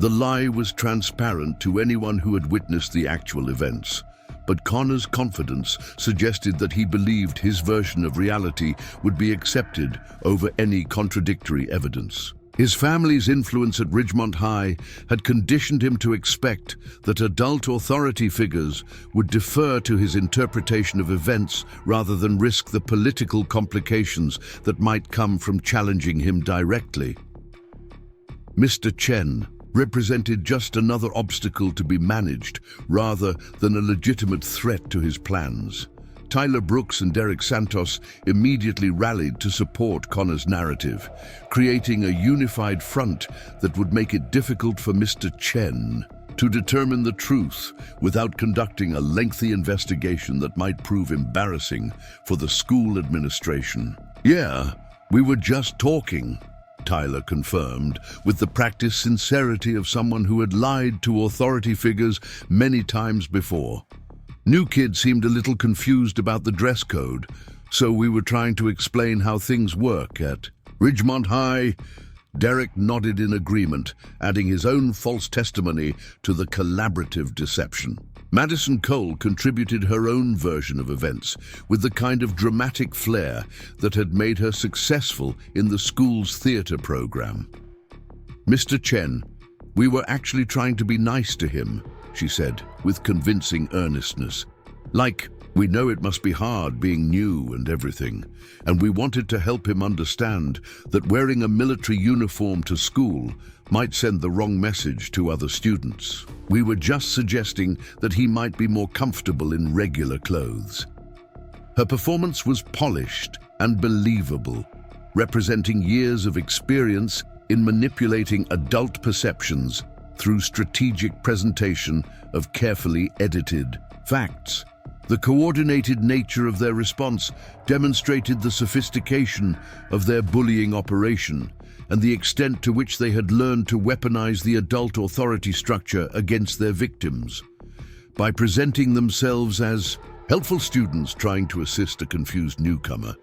The lie was transparent to anyone who had witnessed the actual events, but Connor's confidence suggested that he believed his version of reality would be accepted over any contradictory evidence. His family's influence at Ridgemont High had conditioned him to expect that adult authority figures would defer to his interpretation of events rather than risk the political complications that might come from challenging him directly. Mr. Chen represented just another obstacle to be managed rather than a legitimate threat to his plans. Tyler Brooks and Derek Santos immediately rallied to support Connor's narrative, creating a unified front that would make it difficult for Mr. Chen to determine the truth without conducting a lengthy investigation that might prove embarrassing for the school administration. "Yeah, we were just talking," Tyler confirmed, with the practiced sincerity of someone who had lied to authority figures many times before. "New kids seemed a little confused about the dress code, so we were trying to explain how things work at Ridgemont High." Derek nodded in agreement, adding his own false testimony to the collaborative deception. Madison Cole contributed her own version of events, with the kind of dramatic flair that had made her successful in the school's theater program. "Mr. Chen, we were actually trying to be nice to him," she said, with convincing earnestness. "Like, we know it must be hard being new and everything, and we wanted to help him understand that wearing a military uniform to school might send the wrong message to other students. We were just suggesting that he might be more comfortable in regular clothes. Her performance was polished and believable, representing years of experience in manipulating adult perceptions through strategic presentation of carefully edited facts. The coordinated nature of their response demonstrated the sophistication of their bullying operation and the extent to which they had learned to weaponize the adult authority structure against their victims. By presenting themselves as helpful students trying to assist a confused newcomer,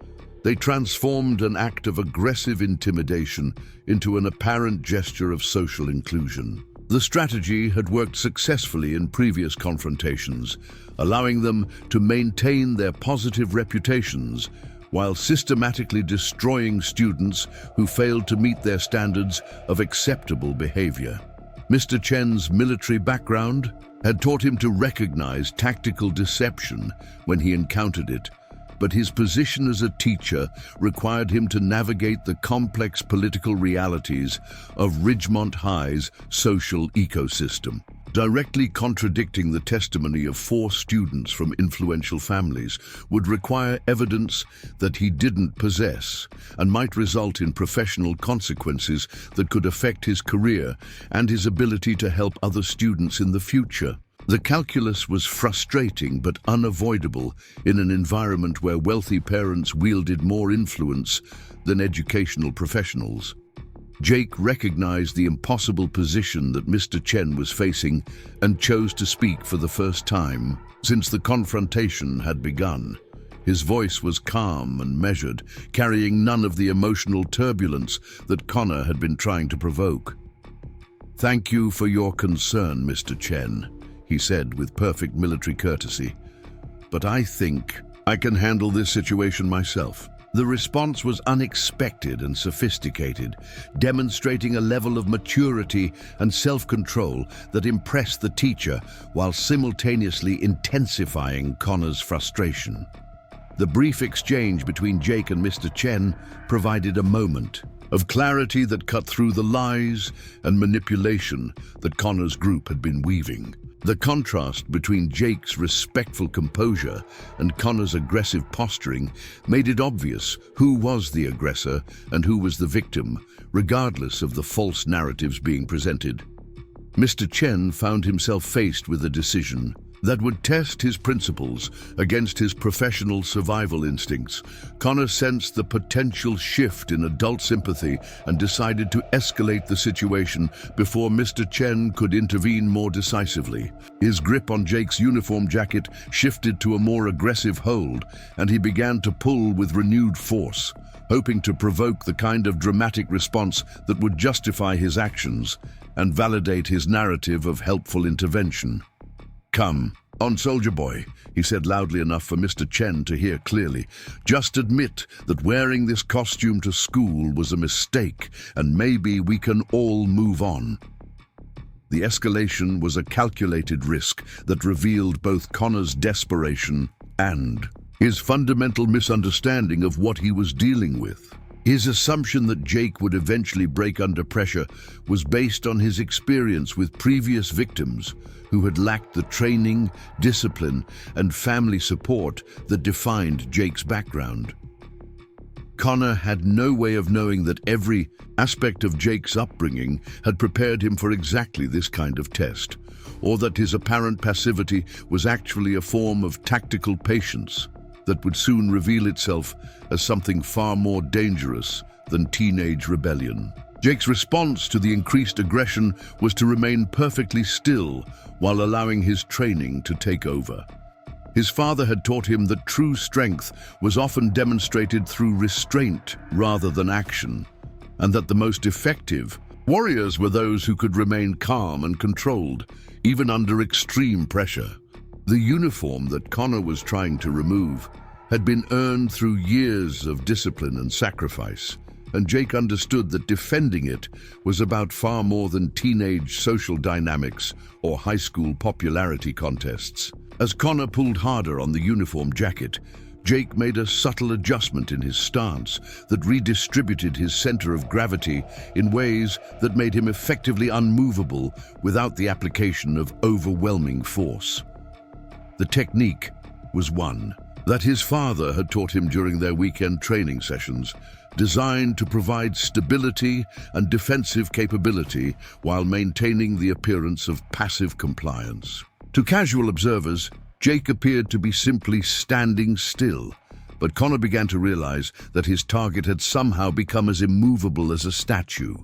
they transformed an act of aggressive intimidation into an apparent gesture of social inclusion. The strategy had worked successfully in previous confrontations, allowing them to maintain their positive reputations while systematically destroying students who failed to meet their standards of acceptable behavior. Mr. Chen's military background had taught him to recognize tactical deception when he encountered it, but his position as a teacher required him to navigate the complex political realities of Ridgemont High's social ecosystem. Directly contradicting the testimony of 4 students from influential families would require evidence that he didn't possess and might result in professional consequences that could affect his career and his ability to help other students in the future. The calculus was frustrating but unavoidable in an environment where wealthy parents wielded more influence than educational professionals. Jake recognized the impossible position that Mr. Chen was facing and chose to speak for the first time since the confrontation had begun. His voice was calm and measured, carrying none of the emotional turbulence that Connor had been trying to provoke. "Thank you for your concern, Mr. Chen," he said with perfect military courtesy. "But I think I can handle this situation myself." The response was unexpected and sophisticated, demonstrating a level of maturity and self-control that impressed the teacher while simultaneously intensifying Connor's frustration. The brief exchange between Jake and Mr. Chen provided a moment of clarity that cut through the lies and manipulation that Connor's group had been weaving. The contrast between Jake's respectful composure and Connor's aggressive posturing made it obvious who was the aggressor and who was the victim, regardless of the false narratives being presented. Mr. Chen found himself faced with a decision that would test his principles against his professional survival instincts. Connor sensed the potential shift in adult sympathy and decided to escalate the situation before Mr. Chen could intervene more decisively. His grip on Jake's uniform jacket shifted to a more aggressive hold, and he began to pull with renewed force, hoping to provoke the kind of dramatic response that would justify his actions and validate his narrative of helpful intervention. "Come on, soldier boy," he said loudly enough for Mr. Chen to hear clearly. "Just admit that wearing this costume to school was a mistake, and maybe we can all move on." The escalation was a calculated risk that revealed both Connor's desperation and his fundamental misunderstanding of what he was dealing with. His assumption that Jake would eventually break under pressure was based on his experience with previous victims who had lacked the training, discipline, and family support that defined Jake's background. Connor had no way of knowing that every aspect of Jake's upbringing had prepared him for exactly this kind of test, or that his apparent passivity was actually a form of tactical patience that would soon reveal itself as something far more dangerous than teenage rebellion. Jake's response to the increased aggression was to remain perfectly still while allowing his training to take over. His father had taught him that true strength was often demonstrated through restraint rather than action, and that the most effective warriors were those who could remain calm and controlled, even under extreme pressure. The uniform that Connor was trying to remove had been earned through years of discipline and sacrifice, and Jake understood that defending it was about far more than teenage social dynamics or high school popularity contests. As Connor pulled harder on the uniform jacket, Jake made a subtle adjustment in his stance that redistributed his center of gravity in ways that made him effectively unmovable without the application of overwhelming force. The technique was one that his father had taught him during their weekend training sessions, designed to provide stability and defensive capability while maintaining the appearance of passive compliance. To casual observers, Jake appeared to be simply standing still, but Connor began to realize that his target had somehow become as immovable as a statue.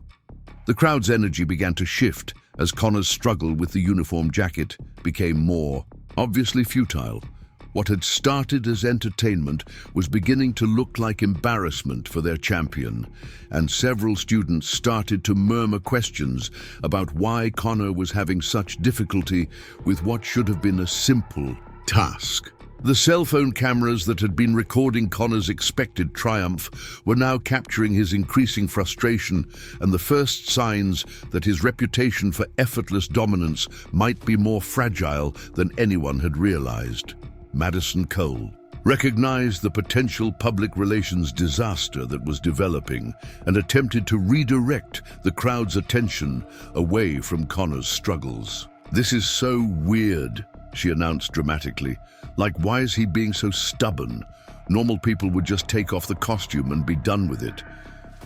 The crowd's energy began to shift as Connor's struggle with the uniform jacket became more obviously futile. What had started as entertainment was beginning to look like embarrassment for their champion, and several students started to murmur questions about why Connor was having such difficulty with what should have been a simple task. The cell phone cameras that had been recording Connor's expected triumph were now capturing his increasing frustration and the first signs that his reputation for effortless dominance might be more fragile than anyone had realized. Madison Cole recognized the potential public relations disaster that was developing and attempted to redirect the crowd's attention away from Connor's struggles. "This is so weird," she announced dramatically. "Like, why is he being so stubborn? Normal people would just take off the costume and be done with it."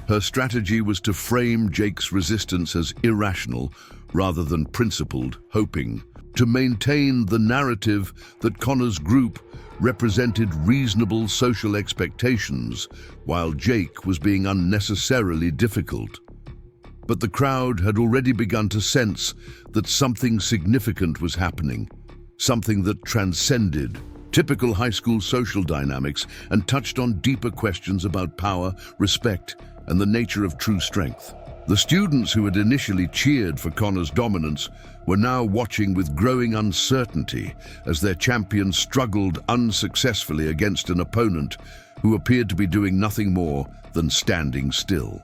Her strategy was to frame Jake's resistance as irrational rather than principled, hoping to maintain the narrative that Connor's group represented reasonable social expectations, while Jake was being unnecessarily difficult. But the crowd had already begun to sense that something significant was happening, something that transcended typical high school social dynamics and touched on deeper questions about power, respect, and the nature of true strength. The students who had initially cheered for Connor's dominance were now watching with growing uncertainty as their champion struggled unsuccessfully against an opponent who appeared to be doing nothing more than standing still.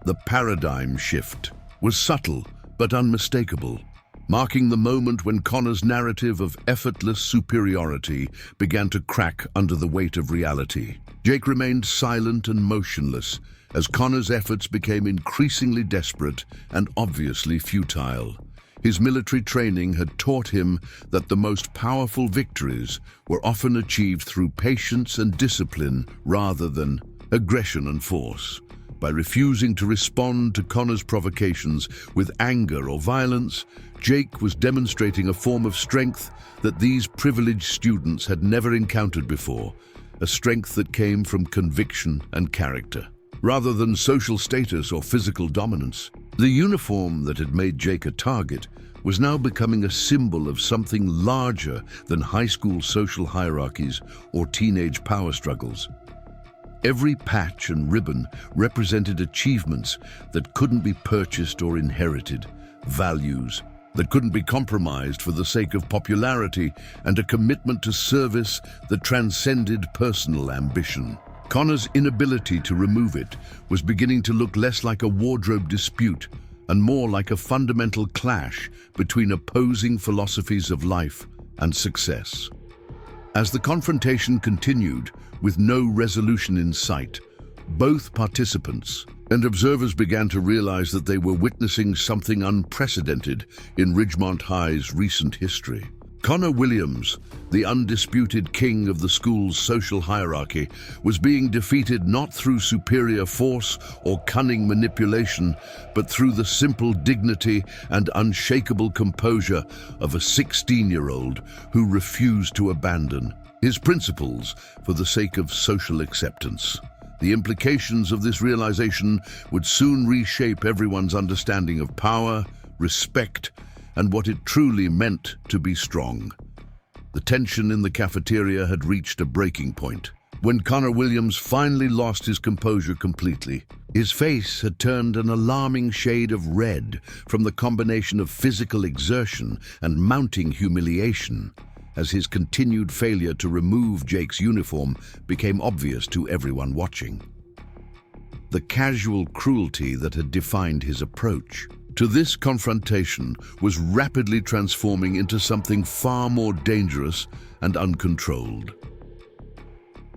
The paradigm shift was subtle but unmistakable, marking the moment when Connor's narrative of effortless superiority began to crack under the weight of reality. Jake remained silent and motionless as Connor's efforts became increasingly desperate and obviously futile. His military training had taught him that the most powerful victories were often achieved through patience and discipline rather than aggression and force. By refusing to respond to Connor's provocations with anger or violence, Jake was demonstrating a form of strength that these privileged students had never encountered before, a strength that came from conviction and character, rather than social status or physical dominance. The uniform that had made Jake a target was now becoming a symbol of something larger than high school social hierarchies or teenage power struggles. Every patch and ribbon represented achievements that couldn't be purchased or inherited, values that couldn't be compromised for the sake of popularity, and a commitment to service that transcended personal ambition. Connor's inability to remove it was beginning to look less like a wardrobe dispute and more like a fundamental clash between opposing philosophies of life and success. As the confrontation continued, with no resolution in sight, both participants and observers began to realize that they were witnessing something unprecedented in Ridgemont High's recent history. Connor Williams, the undisputed king of the school's social hierarchy, was being defeated not through superior force or cunning manipulation, but through the simple dignity and unshakable composure of a 16-year-old who refused to abandon his principles for the sake of social acceptance. The implications of this realization would soon reshape everyone's understanding of power, respect, and what it truly meant to be strong. The tension in the cafeteria had reached a breaking point. When Connor Williams finally lost his composure completely, his face had turned an alarming shade of red from the combination of physical exertion and mounting humiliation, as his continued failure to remove Jake's uniform became obvious to everyone watching. The casual cruelty that had defined his approach to this confrontation was rapidly transforming into something far more dangerous and uncontrolled.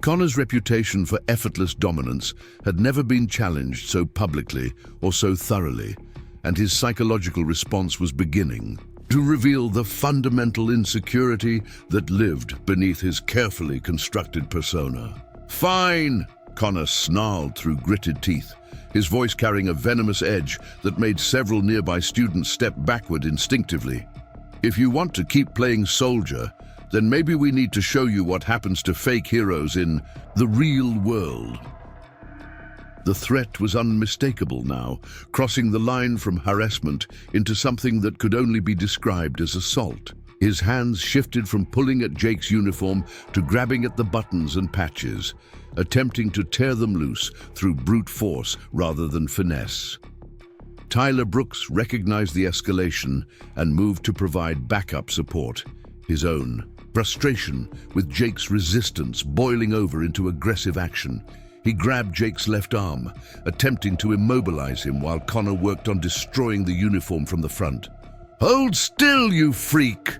Connor's reputation for effortless dominance had never been challenged so publicly or so thoroughly, and his psychological response was beginning to reveal the fundamental insecurity that lived beneath his carefully constructed persona. "Fine!" Connor snarled through gritted teeth, his voice carrying a venomous edge that made several nearby students step backward instinctively. "If you want to keep playing soldier, then maybe we need to show you what happens to fake heroes in the real world." The threat was unmistakable now, crossing the line from harassment into something that could only be described as assault. His hands shifted from pulling at Jake's uniform to grabbing at the buttons and patches, attempting to tear them loose through brute force rather than finesse. Tyler Brooks recognized the escalation and moved to provide backup support, his own frustration with Jake's resistance boiling over into aggressive action. He grabbed Jake's left arm, attempting to immobilize him while Connor worked on destroying the uniform from the front. "Hold still, you freak!"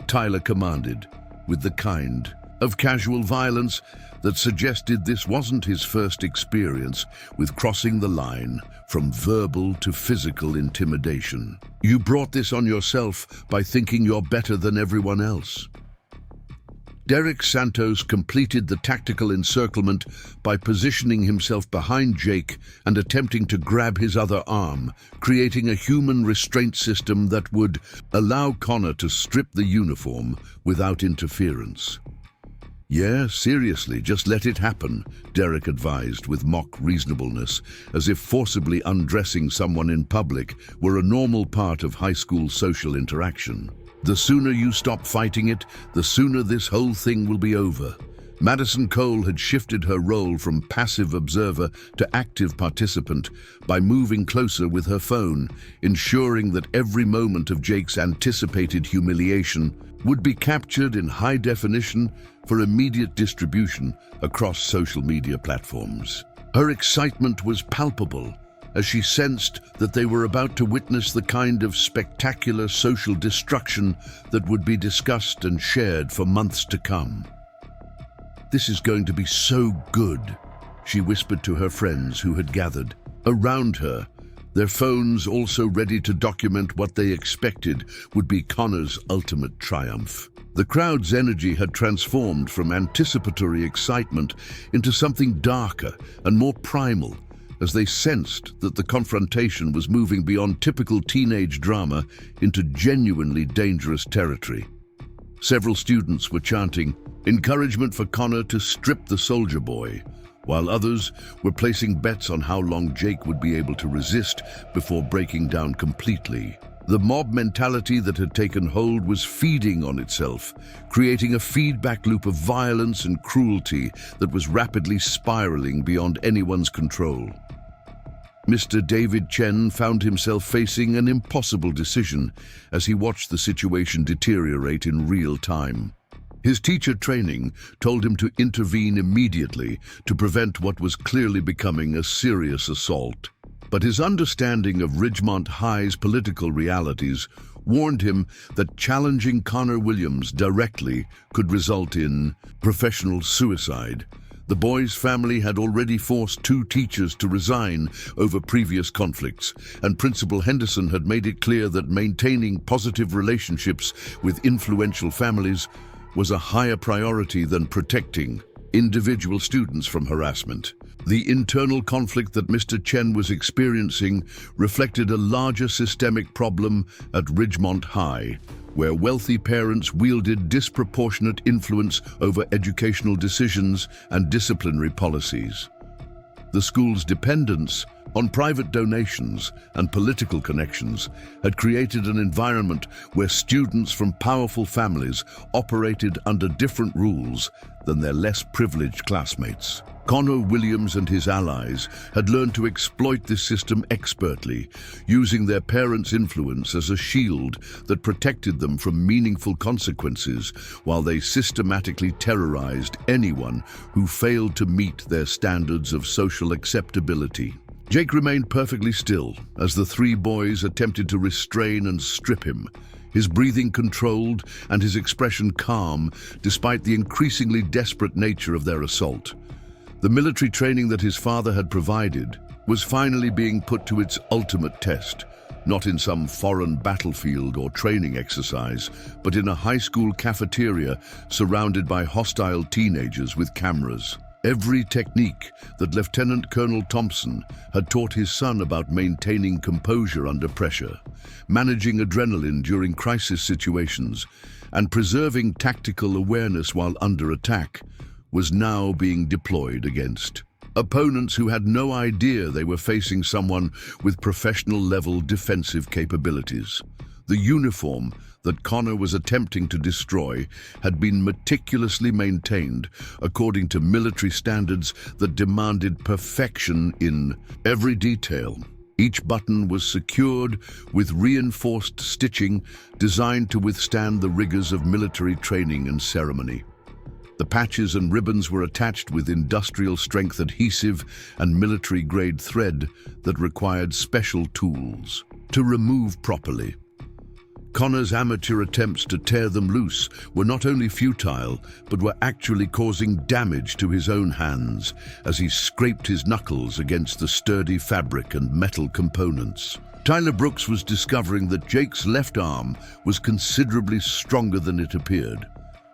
Tyler commanded, with the kind of casual violence that suggested this wasn't his first experience with crossing the line from verbal to physical intimidation. "You brought this on yourself by thinking you're better than everyone else." Derek Santos completed the tactical encirclement by positioning himself behind Jake and attempting to grab his other arm, creating a human restraint system that would allow Connor to strip the uniform without interference. "Yeah, seriously, just let it happen," Derek advised with mock reasonableness, as if forcibly undressing someone in public were a normal part of high school social interaction. "The sooner you stop fighting it, the sooner this whole thing will be over." Madison Cole had shifted her role from passive observer to active participant by moving closer with her phone, ensuring that every moment of Jake's anticipated humiliation would be captured in high definition for immediate distribution across social media platforms. Her excitement was palpable as she sensed that they were about to witness the kind of spectacular social destruction that would be discussed and shared for months to come. "This is going to be so good," she whispered to her friends who had gathered around her, their phones also ready to document what they expected would be Connor's ultimate triumph. The crowd's energy had transformed from anticipatory excitement into something darker and more primal, as they sensed that the confrontation was moving beyond typical teenage drama into genuinely dangerous territory. Several students were chanting encouragement for Connor to strip the soldier boy, while others were placing bets on how long Jake would be able to resist before breaking down completely. The mob mentality that had taken hold was feeding on itself, creating a feedback loop of violence and cruelty that was rapidly spiraling beyond anyone's control. Mr. David Chen found himself facing an impossible decision as he watched the situation deteriorate in real time. His teacher training told him to intervene immediately to prevent what was clearly becoming a serious assault. But his understanding of Ridgemont High's political realities warned him that challenging Connor Williams directly could result in professional suicide. The boy's family had already forced 2 teachers to resign over previous conflicts, and Principal Henderson had made it clear that maintaining positive relationships with influential families was a higher priority than protecting individual students from harassment. The internal conflict that Mr. Chen was experiencing reflected a larger systemic problem at Ridgemont High, where wealthy parents wielded disproportionate influence over educational decisions and disciplinary policies. The school's dependence on private donations and political connections had created an environment where students from powerful families operated under different rules than their less privileged classmates. Connor Williams and his allies had learned to exploit this system expertly, using their parents' influence as a shield that protected them from meaningful consequences, while they systematically terrorized anyone who failed to meet their standards of social acceptability. Jake remained perfectly still as the three boys attempted to restrain and strip him, his breathing controlled and his expression calm despite the increasingly desperate nature of their assault. The military training that his father had provided was finally being put to its ultimate test, not in some foreign battlefield or training exercise, but in a high school cafeteria surrounded by hostile teenagers with cameras. Every technique that Lieutenant Colonel Thompson had taught his son about maintaining composure under pressure, managing adrenaline during crisis situations, and preserving tactical awareness while under attack, was now being deployed against opponents who had no idea they were facing someone with professional-level defensive capabilities. The uniform that Connor was attempting to destroy had been meticulously maintained according to military standards that demanded perfection in every detail. Each button was secured with reinforced stitching designed to withstand the rigors of military training and ceremony. The patches and ribbons were attached with industrial-strength adhesive and military-grade thread that required special tools to remove properly. Connor's amateur attempts to tear them loose were not only futile, but were actually causing damage to his own hands as he scraped his knuckles against the sturdy fabric and metal components. Tyler Brooks was discovering that Jake's left arm was considerably stronger than it appeared,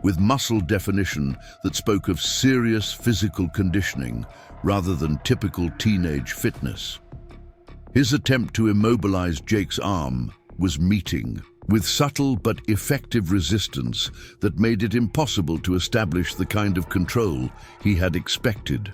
with muscle definition that spoke of serious physical conditioning rather than typical teenage fitness. His attempt to immobilize Jake's arm was meeting with subtle but effective resistance that made it impossible to establish the kind of control he had expected.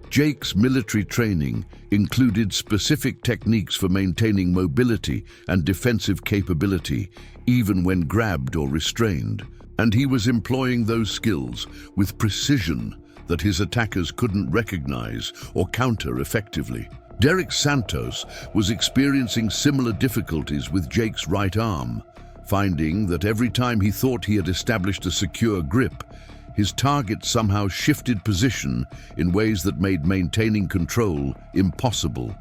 Jake's military training included specific techniques for maintaining mobility and defensive capability, even when grabbed or restrained, and he was employing those skills with precision that his attackers couldn't recognize or counter effectively. Derek Santos was experiencing similar difficulties with Jake's right arm, finding that every time he thought he had established a secure grip, his target somehow shifted position in ways that made maintaining control impossible.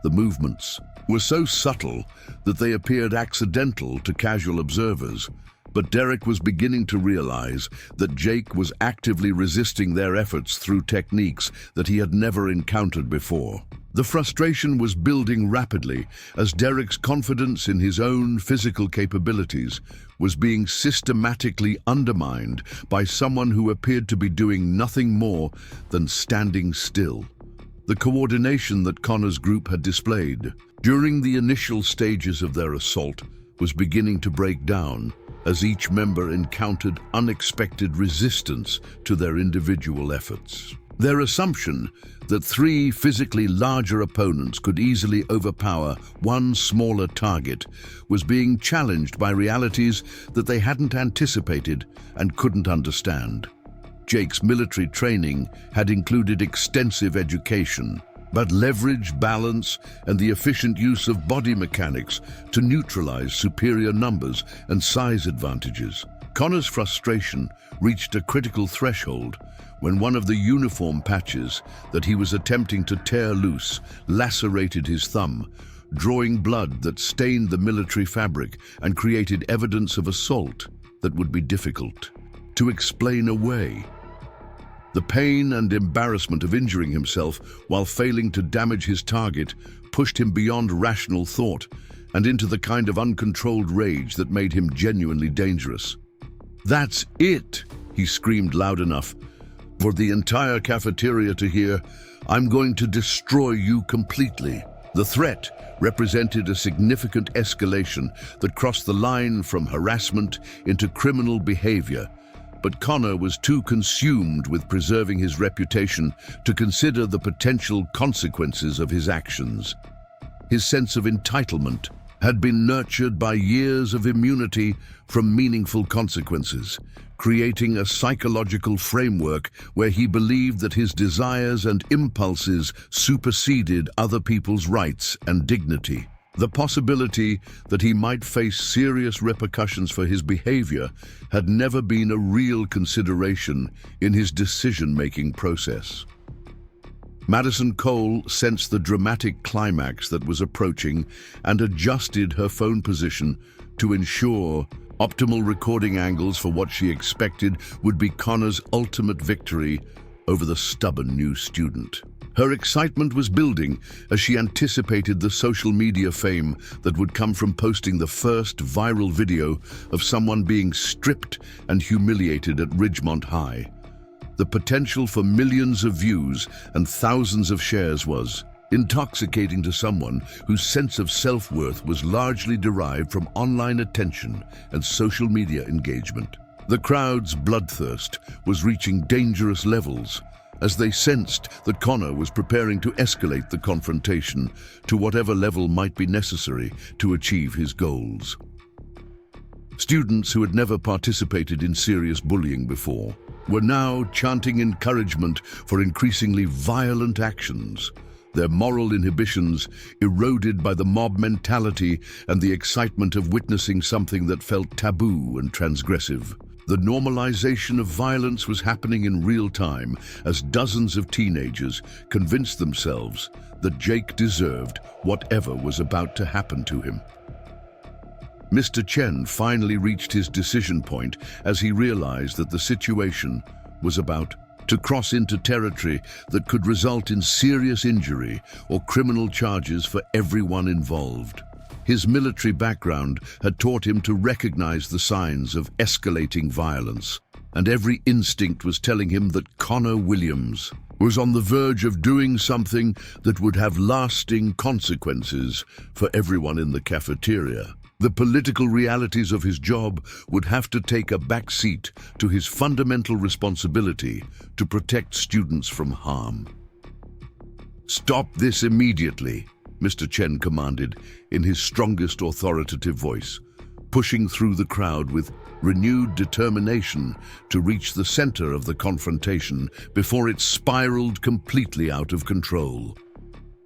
The movements were so subtle that they appeared accidental to casual observers, but Derek was beginning to realize that Jake was actively resisting their efforts through techniques that he had never encountered before. The frustration was building rapidly as Derek's confidence in his own physical capabilities was being systematically undermined by someone who appeared to be doing nothing more than standing still. The coordination that Connor's group had displayed during the initial stages of their assault was beginning to break down as each member encountered unexpected resistance to their individual efforts. Their assumption that three physically larger opponents could easily overpower one smaller target was being challenged by realities that they hadn't anticipated and couldn't understand. Jake's military training had included extensive education, but leverage, balance, and the efficient use of body mechanics to neutralize superior numbers and size advantages. Connor's frustration reached a critical threshold when one of the uniform patches that he was attempting to tear loose lacerated his thumb, drawing blood that stained the military fabric and created evidence of assault that would be difficult to explain away. The pain and embarrassment of injuring himself while failing to damage his target pushed him beyond rational thought and into the kind of uncontrolled rage that made him genuinely dangerous. "That's it!" he screamed loud enough for the entire cafeteria to hear. "I'm going to destroy you completely." The threat represented a significant escalation that crossed the line from harassment into criminal behavior, but Connor was too consumed with preserving his reputation to consider the potential consequences of his actions. His sense of entitlement had been nurtured by years of immunity from meaningful consequences, creating a psychological framework where he believed that his desires and impulses superseded other people's rights and dignity. The possibility that he might face serious repercussions for his behavior had never been a real consideration in his decision-making process. Madison Cole sensed the dramatic climax that was approaching and adjusted her phone position to ensure optimal recording angles for what she expected would be Connor's ultimate victory over the stubborn new student. Her excitement was building as she anticipated the social media fame that would come from posting the first viral video of someone being stripped and humiliated at Ridgemont High. The potential for millions of views and thousands of shares was intoxicating to someone whose sense of self-worth was largely derived from online attention and social media engagement. The crowd's bloodthirst was reaching dangerous levels as they sensed that Connor was preparing to escalate the confrontation to whatever level might be necessary to achieve his goals. Students who had never participated in serious bullying before were now chanting encouragement for increasingly violent actions, their moral inhibitions eroded by the mob mentality and the excitement of witnessing something that felt taboo and transgressive. The normalization of violence was happening in real time as dozens of teenagers convinced themselves that Jake deserved whatever was about to happen to him. Mr. Chen finally reached his decision point as he realized that the situation was about to cross into territory that could result in serious injury or criminal charges for everyone involved. His military background had taught him to recognize the signs of escalating violence, and every instinct was telling him that Connor Williams was on the verge of doing something that would have lasting consequences for everyone in the cafeteria. The political realities of his job would have to take a back seat to his fundamental responsibility to protect students from harm. "Stop this immediately," Mr. Chen commanded in his strongest authoritative voice, pushing through the crowd with renewed determination to reach the center of the confrontation before it spiraled completely out of control.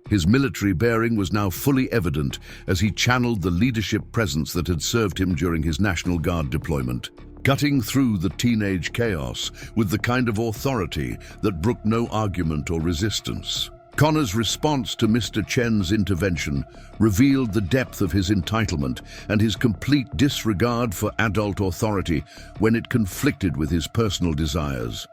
His military bearing was now fully evident as he channeled the leadership presence that had served him during his National Guard deployment, cutting through the teenage chaos with the kind of authority that brooked no argument or resistance. Connor's response to Mr. Chen's intervention revealed the depth of his entitlement and his complete disregard for adult authority when it conflicted with his personal desires.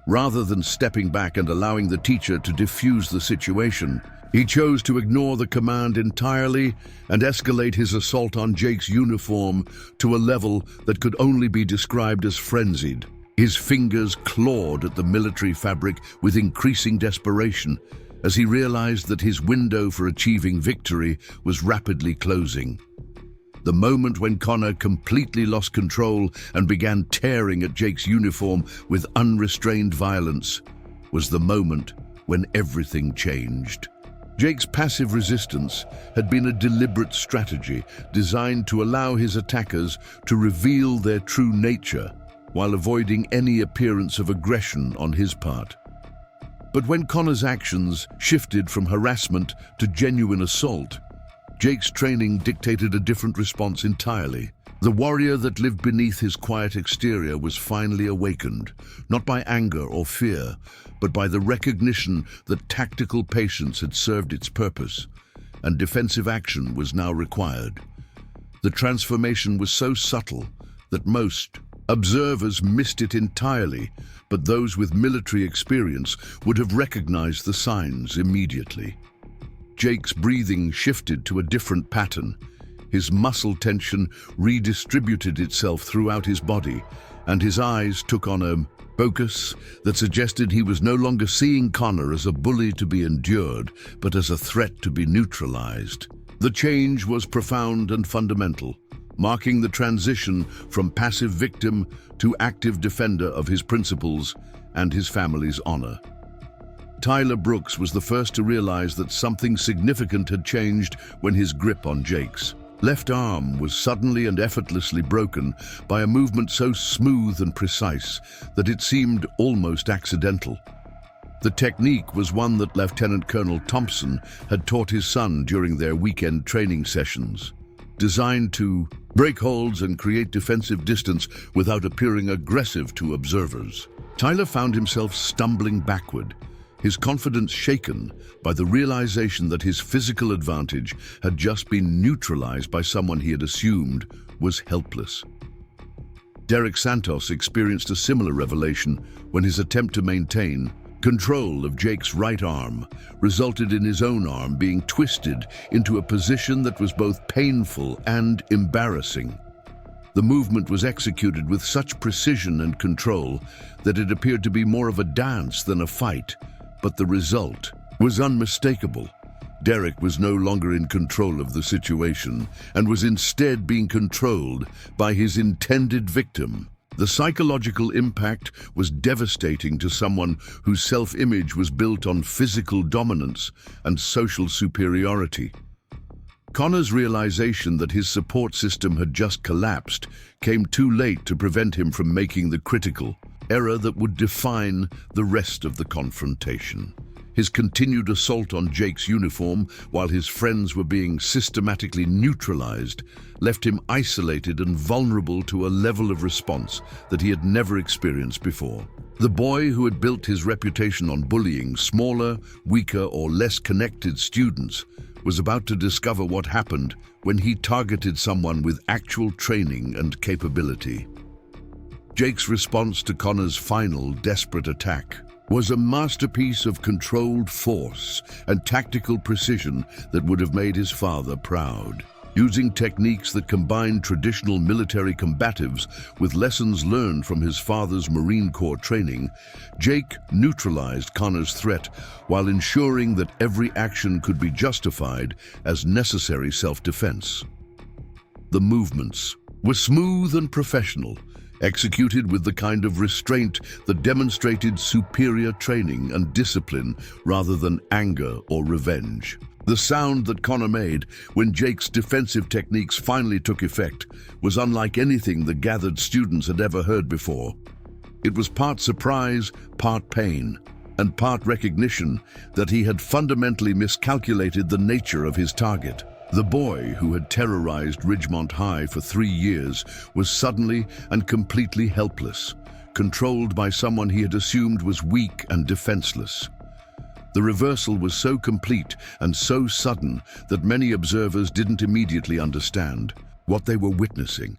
Rather than stepping back and allowing the teacher to defuse the situation, he chose to ignore the command entirely and escalate his assault on Jake's uniform to a level that could only be described as frenzied. His fingers clawed at the military fabric with increasing desperation as he realized that his window for achieving victory was rapidly closing. The moment when Connor completely lost control and began tearing at Jake's uniform with unrestrained violence was the moment when everything changed. Jake's passive resistance had been a deliberate strategy designed to allow his attackers to reveal their true nature while avoiding any appearance of aggression on his part. But when Connor's actions shifted from harassment to genuine assault, Jake's training dictated a different response entirely. The warrior that lived beneath his quiet exterior was finally awakened, not by anger or fear, but by the recognition that tactical patience had served its purpose, and defensive action was now required. The transformation was so subtle that most observers missed it entirely, but those with military experience would have recognized the signs immediately. Jake's breathing shifted to a different pattern. His muscle tension redistributed itself throughout his body, and his eyes took on a focus that suggested he was no longer seeing Connor as a bully to be endured, but as a threat to be neutralized. The change was profound and fundamental, marking the transition from passive victim to active defender of his principles and his family's honor. Tyler Brooks was the first to realize that something significant had changed when his grip on Jake's left arm was suddenly and effortlessly broken by a movement so smooth and precise that it seemed almost accidental. The technique was one that Lieutenant Colonel Thompson had taught his son during their weekend training sessions, designed to break holds and create defensive distance without appearing aggressive to observers. Tyler found himself stumbling backward, his confidence shaken by the realization that his physical advantage had just been neutralized by someone he had assumed was helpless. Derek Santos experienced a similar revelation when his attempt to maintain control of Jake's right arm resulted in his own arm being twisted into a position that was both painful and embarrassing. The movement was executed with such precision and control that it appeared to be more of a dance than a fight, but the result was unmistakable. Derek was no longer in control of the situation and was instead being controlled by his intended victim. The psychological impact was devastating to someone whose self-image was built on physical dominance and social superiority. Connor's realization that his support system had just collapsed came too late to prevent him from making the critical error that would define the rest of the confrontation. His continued assault on Jake's uniform while his friends were being systematically neutralized left him isolated and vulnerable to a level of response that he had never experienced before. The boy who had built his reputation on bullying smaller, weaker, or less connected students was about to discover what happened when he targeted someone with actual training and capability. Jake's response to Connor's final, desperate attack was a masterpiece of controlled force and tactical precision that would have made his father proud. Using techniques that combined traditional military combatives with lessons learned from his father's Marine Corps training, Jake neutralized Connor's threat while ensuring that every action could be justified as necessary self-defense. The movements were smooth and professional, executed with the kind of restraint that demonstrated superior training and discipline rather than anger or revenge. The sound that Connor made when Jake's defensive techniques finally took effect was unlike anything the gathered students had ever heard before. It was part surprise, part pain, and part recognition that he had fundamentally miscalculated the nature of his target. The boy who had terrorized Ridgemont High for 3 years was suddenly and completely helpless, controlled by someone he had assumed was weak and defenseless. The reversal was so complete and so sudden that many observers didn't immediately understand what they were witnessing.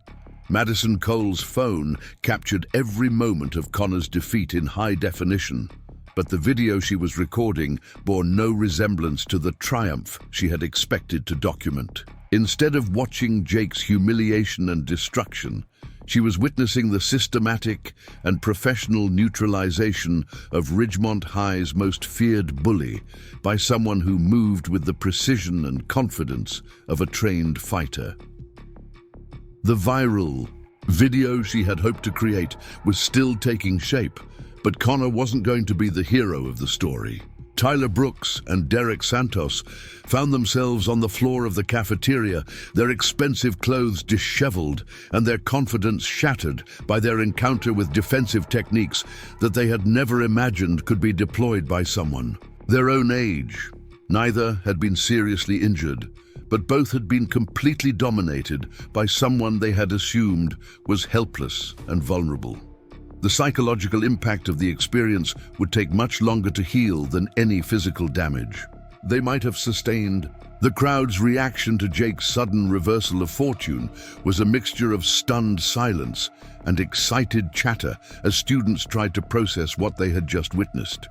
Madison Cole's phone captured every moment of Connor's defeat in high definition, but the video she was recording bore no resemblance to the triumph she had expected to document. Instead of watching Jake's humiliation and destruction, she was witnessing the systematic and professional neutralization of Ridgemont High's most feared bully by someone who moved with the precision and confidence of a trained fighter. The viral video she had hoped to create was still taking shape, but Connor wasn't going to be the hero of the story. Tyler Brooks and Derek Santos found themselves on the floor of the cafeteria, their expensive clothes disheveled and their confidence shattered by their encounter with defensive techniques that they had never imagined could be deployed by someone their own age. Neither had been seriously injured, but both had been completely dominated by someone they had assumed was helpless and vulnerable. The psychological impact of the experience would take much longer to heal than any physical damage they might have sustained. The crowd's reaction to Jake's sudden reversal of fortune was a mixture of stunned silence and excited chatter as students tried to process what they had just witnessed.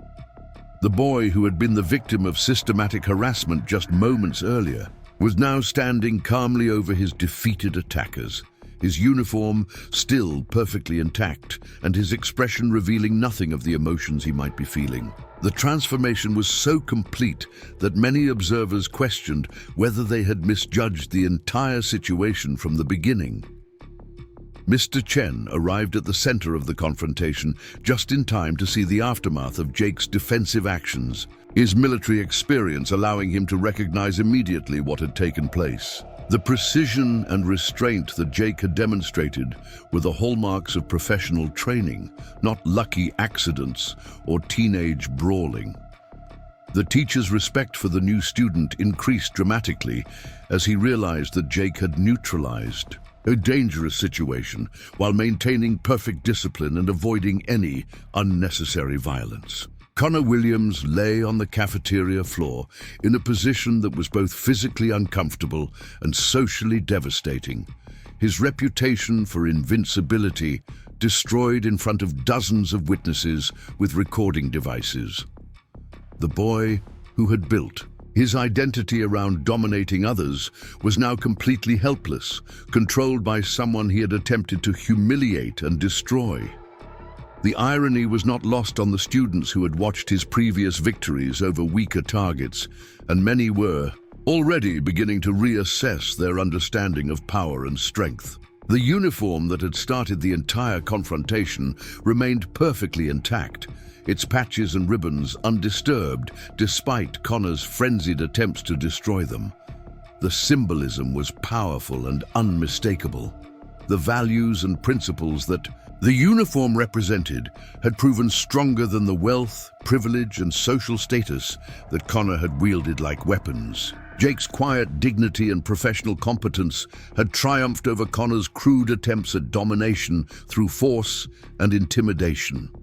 The boy who had been the victim of systematic harassment just moments earlier was now standing calmly over his defeated attackers, his uniform still perfectly intact, and his expression revealing nothing of the emotions he might be feeling. The transformation was so complete that many observers questioned whether they had misjudged the entire situation from the beginning. Mr. Chen arrived at the center of the confrontation just in time to see the aftermath of Jake's defensive actions, his military experience allowing him to recognize immediately what had taken place. The precision and restraint that Jake had demonstrated were the hallmarks of professional training, not lucky accidents or teenage brawling. The teacher's respect for the new student increased dramatically as he realized that Jake had neutralized a dangerous situation while maintaining perfect discipline and avoiding any unnecessary violence. Connor Williams lay on the cafeteria floor in a position that was both physically uncomfortable and socially devastating. His reputation for invincibility destroyed in front of dozens of witnesses with recording devices. The boy who had built his identity around dominating others was now completely helpless, controlled by someone he had attempted to humiliate and destroy. The irony was not lost on the students who had watched his previous victories over weaker targets, and many were already beginning to reassess their understanding of power and strength. The uniform that had started the entire confrontation remained perfectly intact, its patches and ribbons undisturbed despite Connor's frenzied attempts to destroy them. The symbolism was powerful and unmistakable. The values and principles that the uniform represented had proven stronger than the wealth, privilege, and social status that Connor had wielded like weapons. Jake's quiet dignity and professional competence had triumphed over Connor's crude attempts at domination through force and intimidation.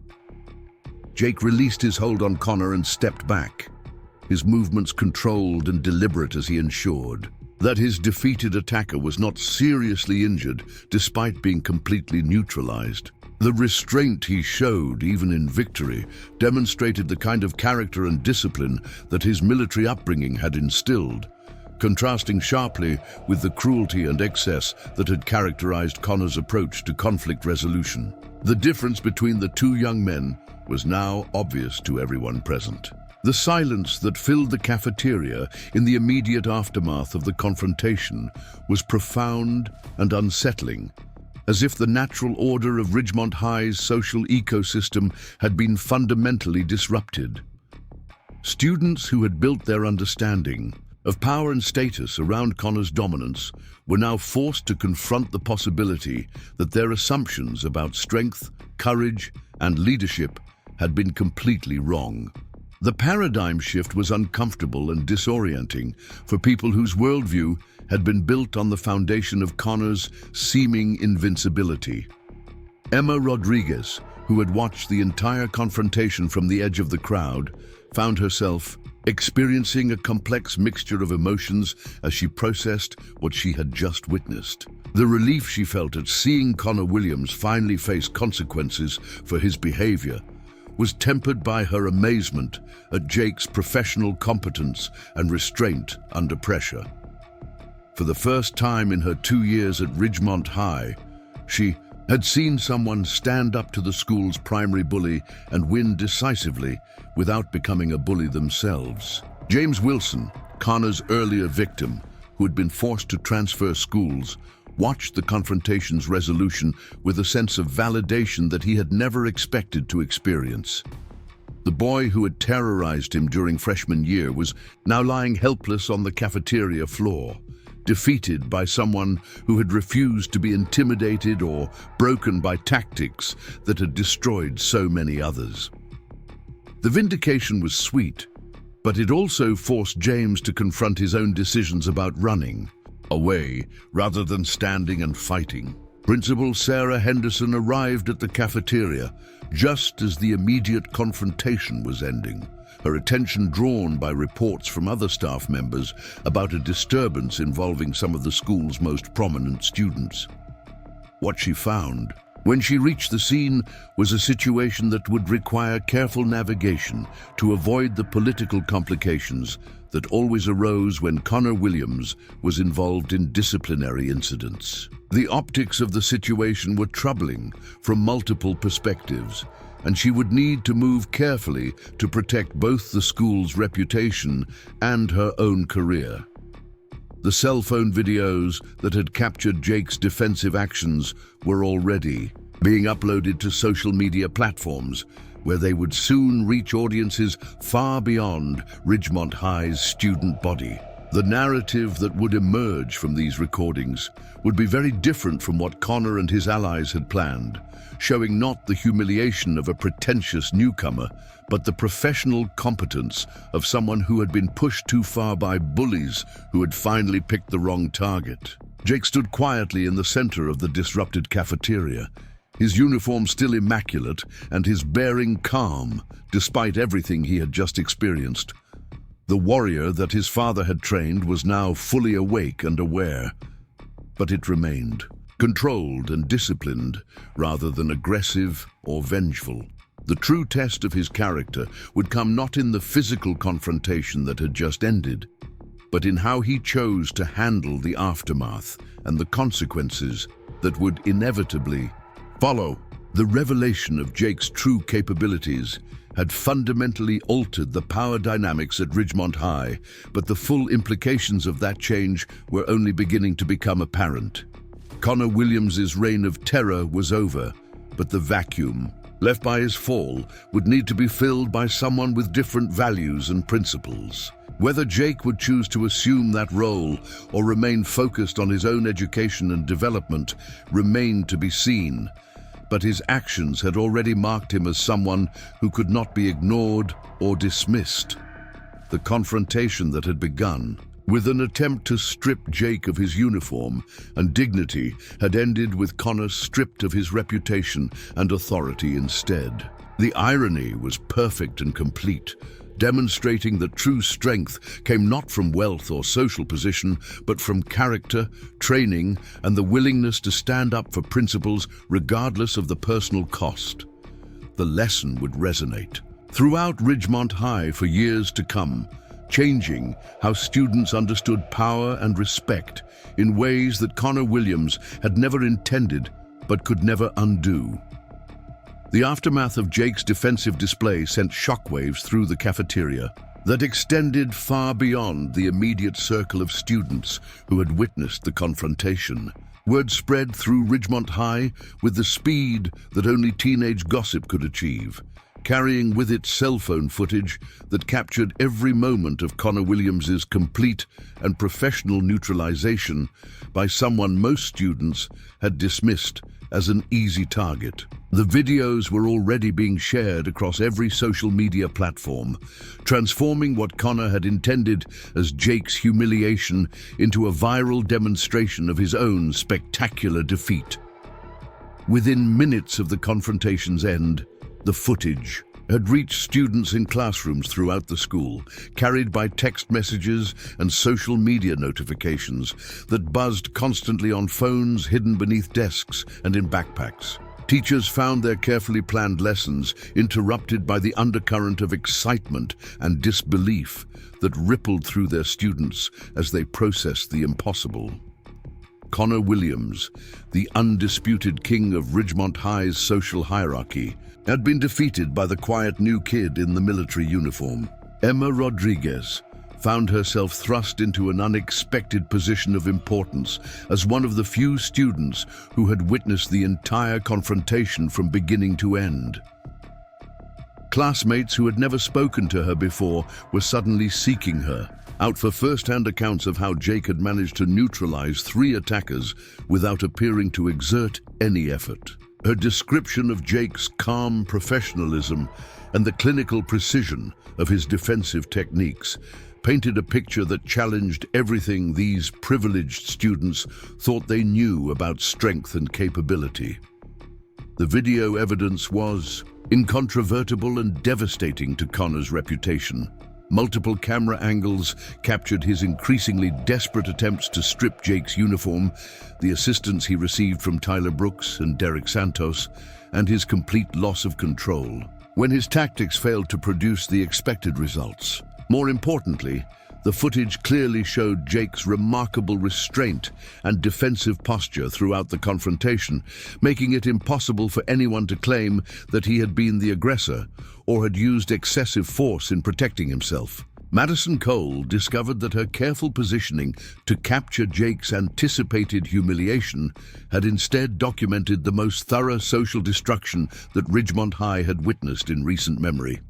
Jake released his hold on Connor and stepped back, his movements controlled and deliberate as he ensured that his defeated attacker was not seriously injured despite being completely neutralized. The restraint he showed, even in victory, demonstrated the kind of character and discipline that his military upbringing had instilled, contrasting sharply with the cruelty and excess that had characterized Connor's approach to conflict resolution. The difference between the two young men was now obvious to everyone present. The silence that filled the cafeteria in the immediate aftermath of the confrontation was profound and unsettling, as if the natural order of Ridgemont High's social ecosystem had been fundamentally disrupted. Students who had built their understanding of power and status around Connor's dominance were now forced to confront the possibility that their assumptions about strength, courage, and leadership had been completely wrong. The paradigm shift was uncomfortable and disorienting for people whose worldview had been built on the foundation of Connor's seeming invincibility. Emma Rodriguez, who had watched the entire confrontation from the edge of the crowd, found herself experiencing a complex mixture of emotions as she processed what she had just witnessed. The relief she felt at seeing Connor Williams finally face consequences for his behavior was tempered by her amazement at Jake's professional competence and restraint under pressure. For the first time in her 2 years at Ridgemont High, she had seen someone stand up to the school's primary bully and win decisively without becoming a bully themselves. James Wilson, Connor's earlier victim, who had been forced to transfer schools, watched the confrontation's resolution with a sense of validation that he had never expected to experience. The boy who had terrorized him during freshman year was now lying helpless on the cafeteria floor, defeated by someone who had refused to be intimidated or broken by tactics that had destroyed so many others. The vindication was sweet, but it also forced James to confront his own decisions about running away rather than standing and fighting. Principal Sarah Henderson arrived at the cafeteria just as the immediate confrontation was ending, her attention drawn by reports from other staff members about a disturbance involving some of the school's most prominent students. What she found when she reached the scene was a situation that would require careful navigation to avoid the political complications that always arose when Connor Williams was involved in disciplinary incidents. The optics of the situation were troubling from multiple perspectives, and she would need to move carefully to protect both the school's reputation and her own career. The cell phone videos that had captured Jake's defensive actions were already being uploaded to social media platforms, where they would soon reach audiences far beyond Ridgemont High's student body. The narrative that would emerge from these recordings would be very different from what Connor and his allies had planned, showing not the humiliation of a pretentious newcomer, but the professional competence of someone who had been pushed too far by bullies who had finally picked the wrong target. Jake stood quietly in the center of the disrupted cafeteria, his uniform still immaculate and his bearing calm, despite everything he had just experienced. The warrior that his father had trained was now fully awake and aware, but it remained, controlled and disciplined rather than aggressive or vengeful. The true test of his character would come not in the physical confrontation that had just ended, but in how he chose to handle the aftermath and the consequences that would inevitably follow. The revelation of Jake's true capabilities had fundamentally altered the power dynamics at Ridgemont High, but the full implications of that change were only beginning to become apparent. Connor Williams's reign of terror was over, but the vacuum left by his fall would need to be filled by someone with different values and principles. Whether Jake would choose to assume that role or remain focused on his own education and development remained to be seen, but his actions had already marked him as someone who could not be ignored or dismissed. The confrontation that had begun with an attempt to strip Jake of his uniform and dignity had ended with Connor stripped of his reputation and authority instead. The irony was perfect and complete, demonstrating that true strength came not from wealth or social position, but from character, training, and the willingness to stand up for principles regardless of the personal cost. The lesson would resonate throughout Ridgemont High for years to come, changing how students understood power and respect in ways that Connor Williams had never intended but could never undo. The aftermath of Jake's defensive display sent shockwaves through the cafeteria that extended far beyond the immediate circle of students who had witnessed the confrontation. Word spread through Ridgemont High with the speed that only teenage gossip could achieve, carrying with it cell phone footage that captured every moment of Connor Williams's complete and professional neutralization by someone most students had dismissed as an easy target. The videos were already being shared across every social media platform, transforming what Connor had intended as Jake's humiliation into a viral demonstration of his own spectacular defeat. Within minutes of the confrontation's end, the footage had reached students in classrooms throughout the school, carried by text messages and social media notifications that buzzed constantly on phones hidden beneath desks and in backpacks. Teachers found their carefully planned lessons interrupted by the undercurrent of excitement and disbelief that rippled through their students as they processed the impossible. Connor Williams, the undisputed king of Ridgemont High's social hierarchy, had been defeated by the quiet new kid in the military uniform. Emma Rodriguez found herself thrust into an unexpected position of importance as one of the few students who had witnessed the entire confrontation from beginning to end. Classmates who had never spoken to her before were suddenly seeking her, out for first-hand accounts of how Jake had managed to neutralize 3 attackers without appearing to exert any effort. Her description of Jake's calm professionalism and the clinical precision of his defensive techniques painted a picture that challenged everything these privileged students thought they knew about strength and capability. The video evidence was incontrovertible and devastating to Connor's reputation. Multiple camera angles captured his increasingly desperate attempts to strip Jake's uniform, the assistance he received from Tyler Brooks and Derek Santos, and his complete loss of control when his tactics failed to produce the expected results. More importantly, the footage clearly showed Jake's remarkable restraint and defensive posture throughout the confrontation, making it impossible for anyone to claim that he had been the aggressor or had used excessive force in protecting himself. Madison Cole discovered that her careful positioning to capture Jake's anticipated humiliation had instead documented the most thorough social destruction that Ridgemont High had witnessed in recent memory.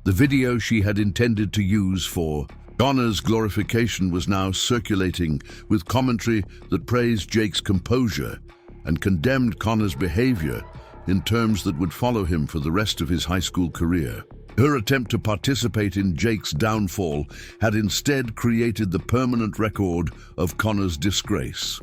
The video she had intended to use for Connor's glorification was now circulating with commentary that praised Jake's composure and condemned Connor's behavior in terms that would follow him for the rest of his high school career. Her attempt to participate in Jake's downfall had instead created the permanent record of Connor's disgrace.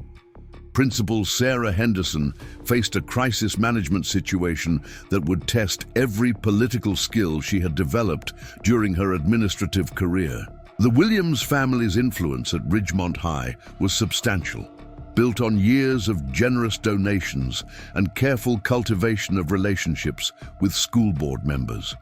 Principal Sarah Henderson faced a crisis management situation that would test every political skill she had developed during her administrative career. The Williams family's influence at Ridgemont High was substantial, built on years of generous donations and careful cultivation of relationships with school board members.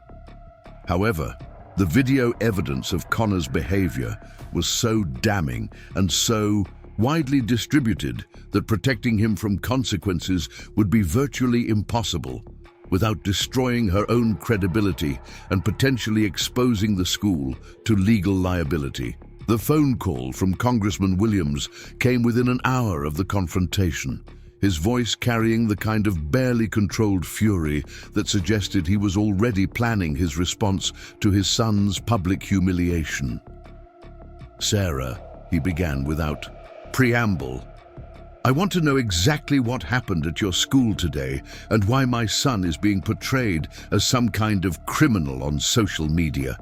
However, the video evidence of Connor's behavior was so damning and so widely distributed that protecting him from consequences would be virtually impossible without destroying her own credibility and potentially exposing the school to legal liability. The phone call from Congressman Williams came within an hour of the confrontation, his voice carrying the kind of barely controlled fury that suggested he was already planning his response to his son's public humiliation. "Sarah," he began without preamble, "I want to know exactly what happened at your school today and why my son is being portrayed as some kind of criminal on social media."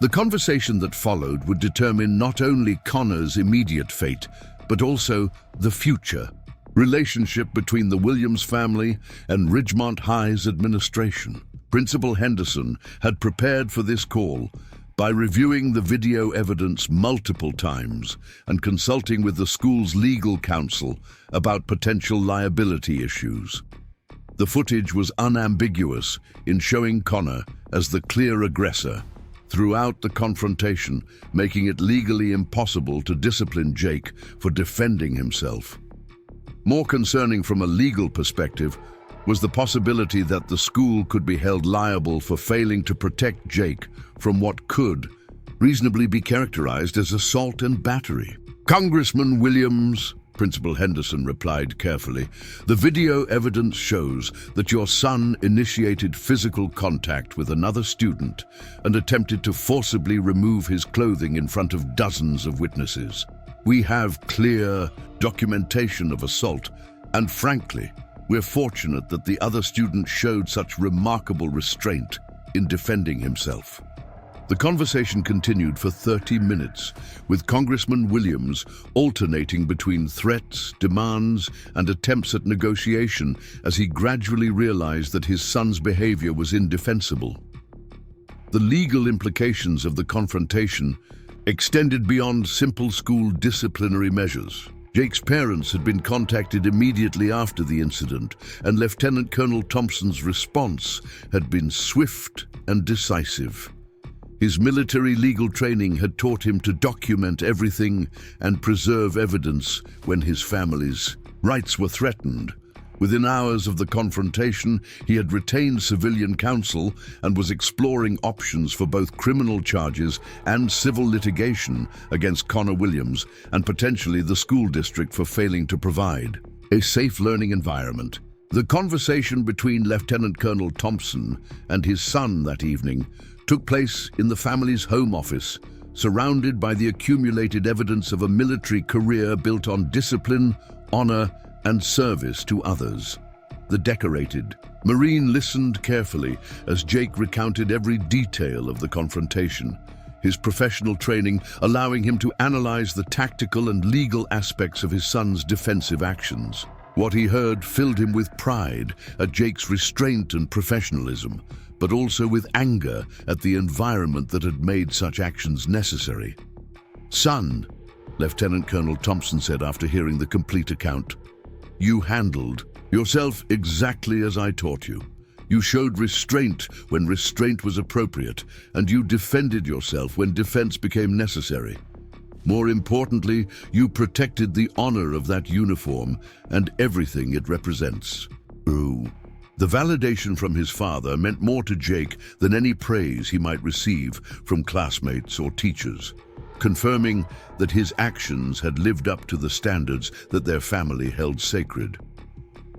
The conversation that followed would determine not only Connor's immediate fate, but also the future relationship between the Williams family and Ridgemont High's administration. Principal Henderson had prepared for this call by reviewing the video evidence multiple times and consulting with the school's legal counsel about potential liability issues. The footage was unambiguous in showing Connor as the clear aggressor throughout the confrontation, making it legally impossible to discipline Jake for defending himself. More concerning from a legal perspective was the possibility that the school could be held liable for failing to protect Jake from what could reasonably be characterized as assault and battery. "Congressman Williams," Principal Henderson replied carefully, "the video evidence shows that your son initiated physical contact with another student and attempted to forcibly remove his clothing in front of dozens of witnesses. We have clear documentation of assault, and frankly, we're fortunate that the other student showed such remarkable restraint in defending himself." The conversation continued for 30 minutes, with Congressman Williams alternating between threats, demands, and attempts at negotiation as he gradually realized that his son's behavior was indefensible. The legal implications of the confrontation extended beyond simple school disciplinary measures. Jake's parents had been contacted immediately after the incident, and Lieutenant Colonel Thompson's response had been swift and decisive. His military legal training had taught him to document everything and preserve evidence when his family's rights were threatened. Within hours of the confrontation, he had retained civilian counsel and was exploring options for both criminal charges and civil litigation against Connor Williams and potentially the school district for failing to provide a safe learning environment. The conversation between Lieutenant Colonel Thompson and his son that evening took place in the family's home office, surrounded by the accumulated evidence of a military career built on discipline, honor, and service to others. The decorated Marine listened carefully as Jake recounted every detail of the confrontation, his professional training allowing him to analyze the tactical and legal aspects of his son's defensive actions. What he heard filled him with pride at Jake's restraint and professionalism, but also with anger at the environment that had made such actions necessary. "Son," Lieutenant Colonel Thompson said after hearing the complete account, "you handled yourself exactly as I taught you. You showed restraint when restraint was appropriate, and you defended yourself when defense became necessary. More importantly, you protected the honor of that uniform and everything it represents." Ooh. The validation from his father meant more to Jake than any praise he might receive from classmates or teachers, confirming that his actions had lived up to the standards that their family held sacred.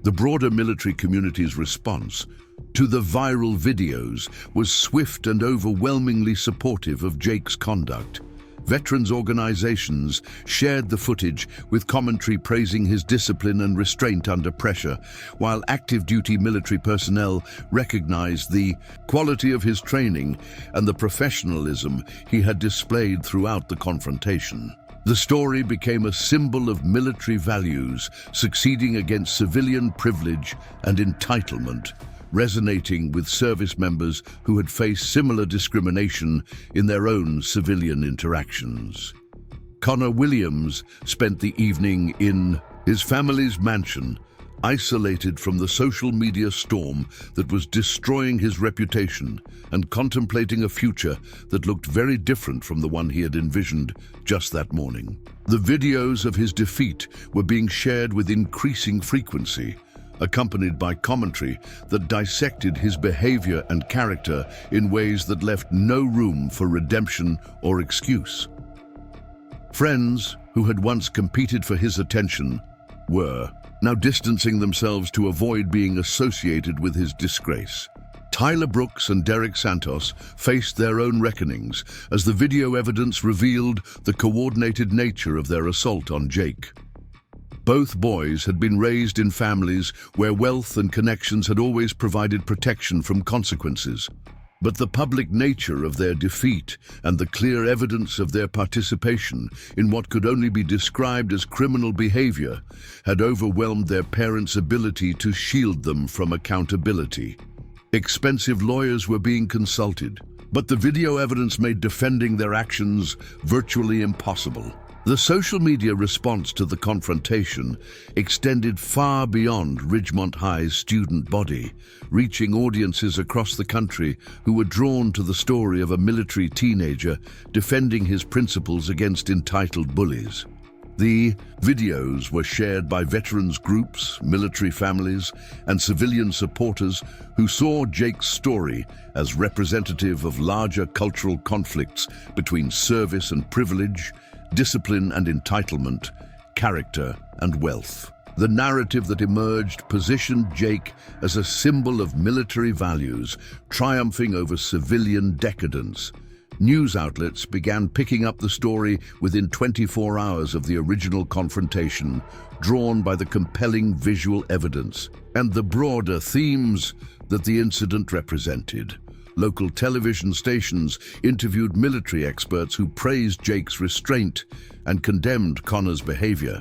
The broader military community's response to the viral videos was swift and overwhelmingly supportive of Jake's conduct. Veterans organizations shared the footage with commentary praising his discipline and restraint under pressure, while active-duty military personnel recognized the quality of his training and the professionalism he had displayed throughout the confrontation. The story became a symbol of military values, succeeding against civilian privilege and entitlement, resonating with service members who had faced similar discrimination in their own civilian interactions. Connor Williams spent the evening in his family's mansion, isolated from the social media storm that was destroying his reputation and contemplating a future that looked very different from the one he had envisioned just that morning. The videos of his defeat were being shared with increasing frequency, accompanied by commentary that dissected his behavior and character in ways that left no room for redemption or excuse. Friends who had once competed for his attention were now distancing themselves to avoid being associated with his disgrace. Tyler Brooks and Derek Santos faced their own reckonings as the video evidence revealed the coordinated nature of their assault on Jake. Both boys had been raised in families where wealth and connections had always provided protection from consequences. But the public nature of their defeat and the clear evidence of their participation in what could only be described as criminal behavior had overwhelmed their parents' ability to shield them from accountability. Expensive lawyers were being consulted, but the video evidence made defending their actions virtually impossible. The social media response to the confrontation extended far beyond Ridgemont High's student body, reaching audiences across the country who were drawn to the story of a military teenager defending his principles against entitled bullies. The videos were shared by veterans groups, military families, and civilian supporters who saw Jake's story as representative of larger cultural conflicts between service and privilege, discipline and entitlement, character and wealth. The narrative that emerged positioned Jake as a symbol of military values, triumphing over civilian decadence. News outlets began picking up the story within 24 hours of the original confrontation, drawn by the compelling visual evidence and the broader themes that the incident represented. Local television stations interviewed military experts who praised Jake's restraint and condemned Connor's behavior,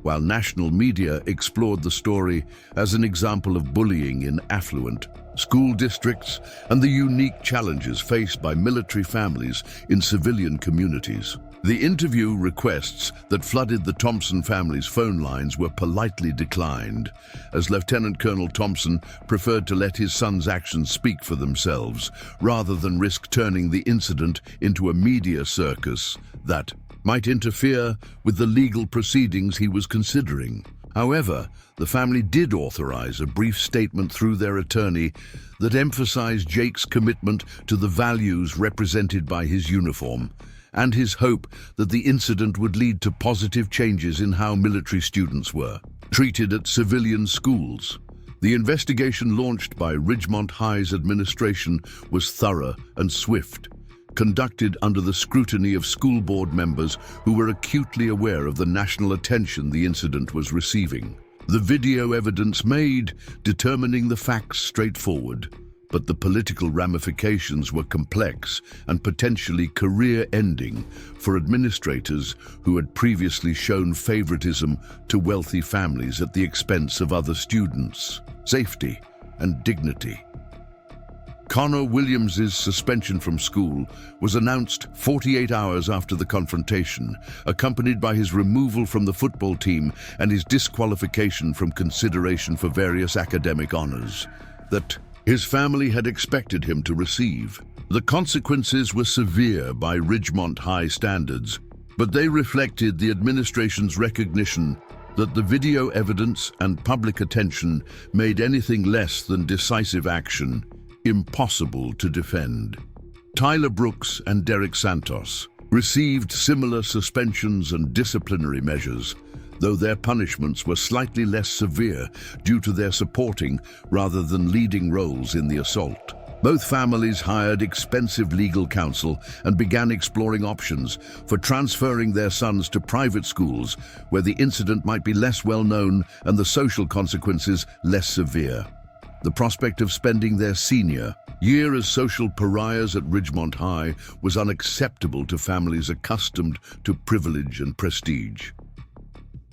while national media explored the story as an example of bullying in affluent school districts and the unique challenges faced by military families in civilian communities. The interview requests that flooded the Thompson family's phone lines were politely declined, as Lieutenant Colonel Thompson preferred to let his son's actions speak for themselves, rather than risk turning the incident into a media circus that might interfere with the legal proceedings he was considering. However, the family did authorize a brief statement through their attorney that emphasized Jake's commitment to the values represented by his uniform, and his hope that the incident would lead to positive changes in how military students were treated at civilian schools. The investigation launched by Ridgemont High's administration was thorough and swift, conducted under the scrutiny of school board members who were acutely aware of the national attention the incident was receiving. The video evidence made determining the facts straightforward, but the political ramifications were complex and potentially career-ending for administrators who had previously shown favoritism to wealthy families at the expense of other students' safety and dignity. Connor Williams's suspension from school was announced 48 hours after the confrontation, accompanied by his removal from the football team and his disqualification from consideration for various academic honors that his family had expected him to receive. The consequences were severe by Ridgemont High standards, but they reflected the administration's recognition that the video evidence and public attention made anything less than decisive action impossible to defend. Tyler Brooks and Derek Santos received similar suspensions and disciplinary measures, though their punishments were slightly less severe due to their supporting rather than leading roles in the assault. Both families hired expensive legal counsel and began exploring options for transferring their sons to private schools where the incident might be less well known and the social consequences less severe. The prospect of spending their senior year as social pariahs at Ridgemont High was unacceptable to families accustomed to privilege and prestige.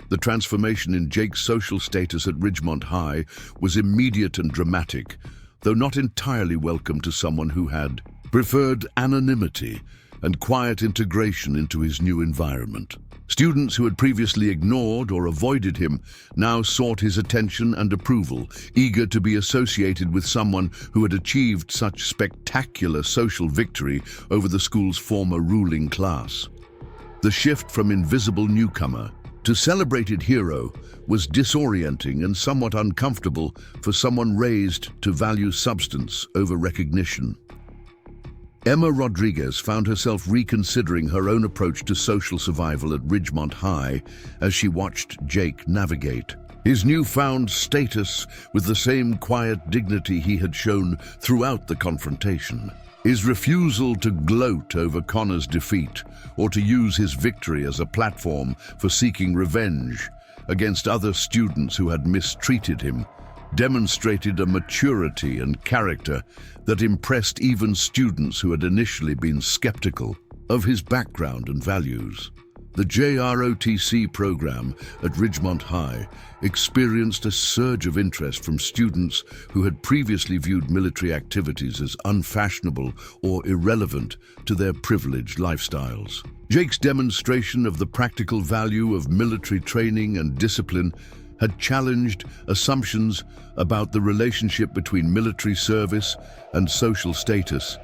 The transformation in Jake's social status at Ridgemont High was immediate and dramatic, though not entirely welcome to someone who had preferred anonymity and quiet integration into his new environment. Students who had previously ignored or avoided him now sought his attention and approval, eager to be associated with someone who had achieved such spectacular social victory over the school's former ruling class. The shift from invisible newcomer to celebrated hero was disorienting and somewhat uncomfortable for someone raised to value substance over recognition. Emma Rodriguez found herself reconsidering her own approach to social survival at Ridgemont High as she watched Jake navigate his newfound status with the same quiet dignity he had shown throughout the confrontation. His refusal to gloat over Connor's defeat or to use his victory as a platform for seeking revenge against other students who had mistreated him demonstrated a maturity and character that impressed even students who had initially been skeptical of his background and values. The JROTC program at Ridgemont High experienced a surge of interest from students who had previously viewed military activities as unfashionable or irrelevant to their privileged lifestyles. Jake's demonstration of the practical value of military training and discipline had challenged assumptions about the relationship between military service and social status,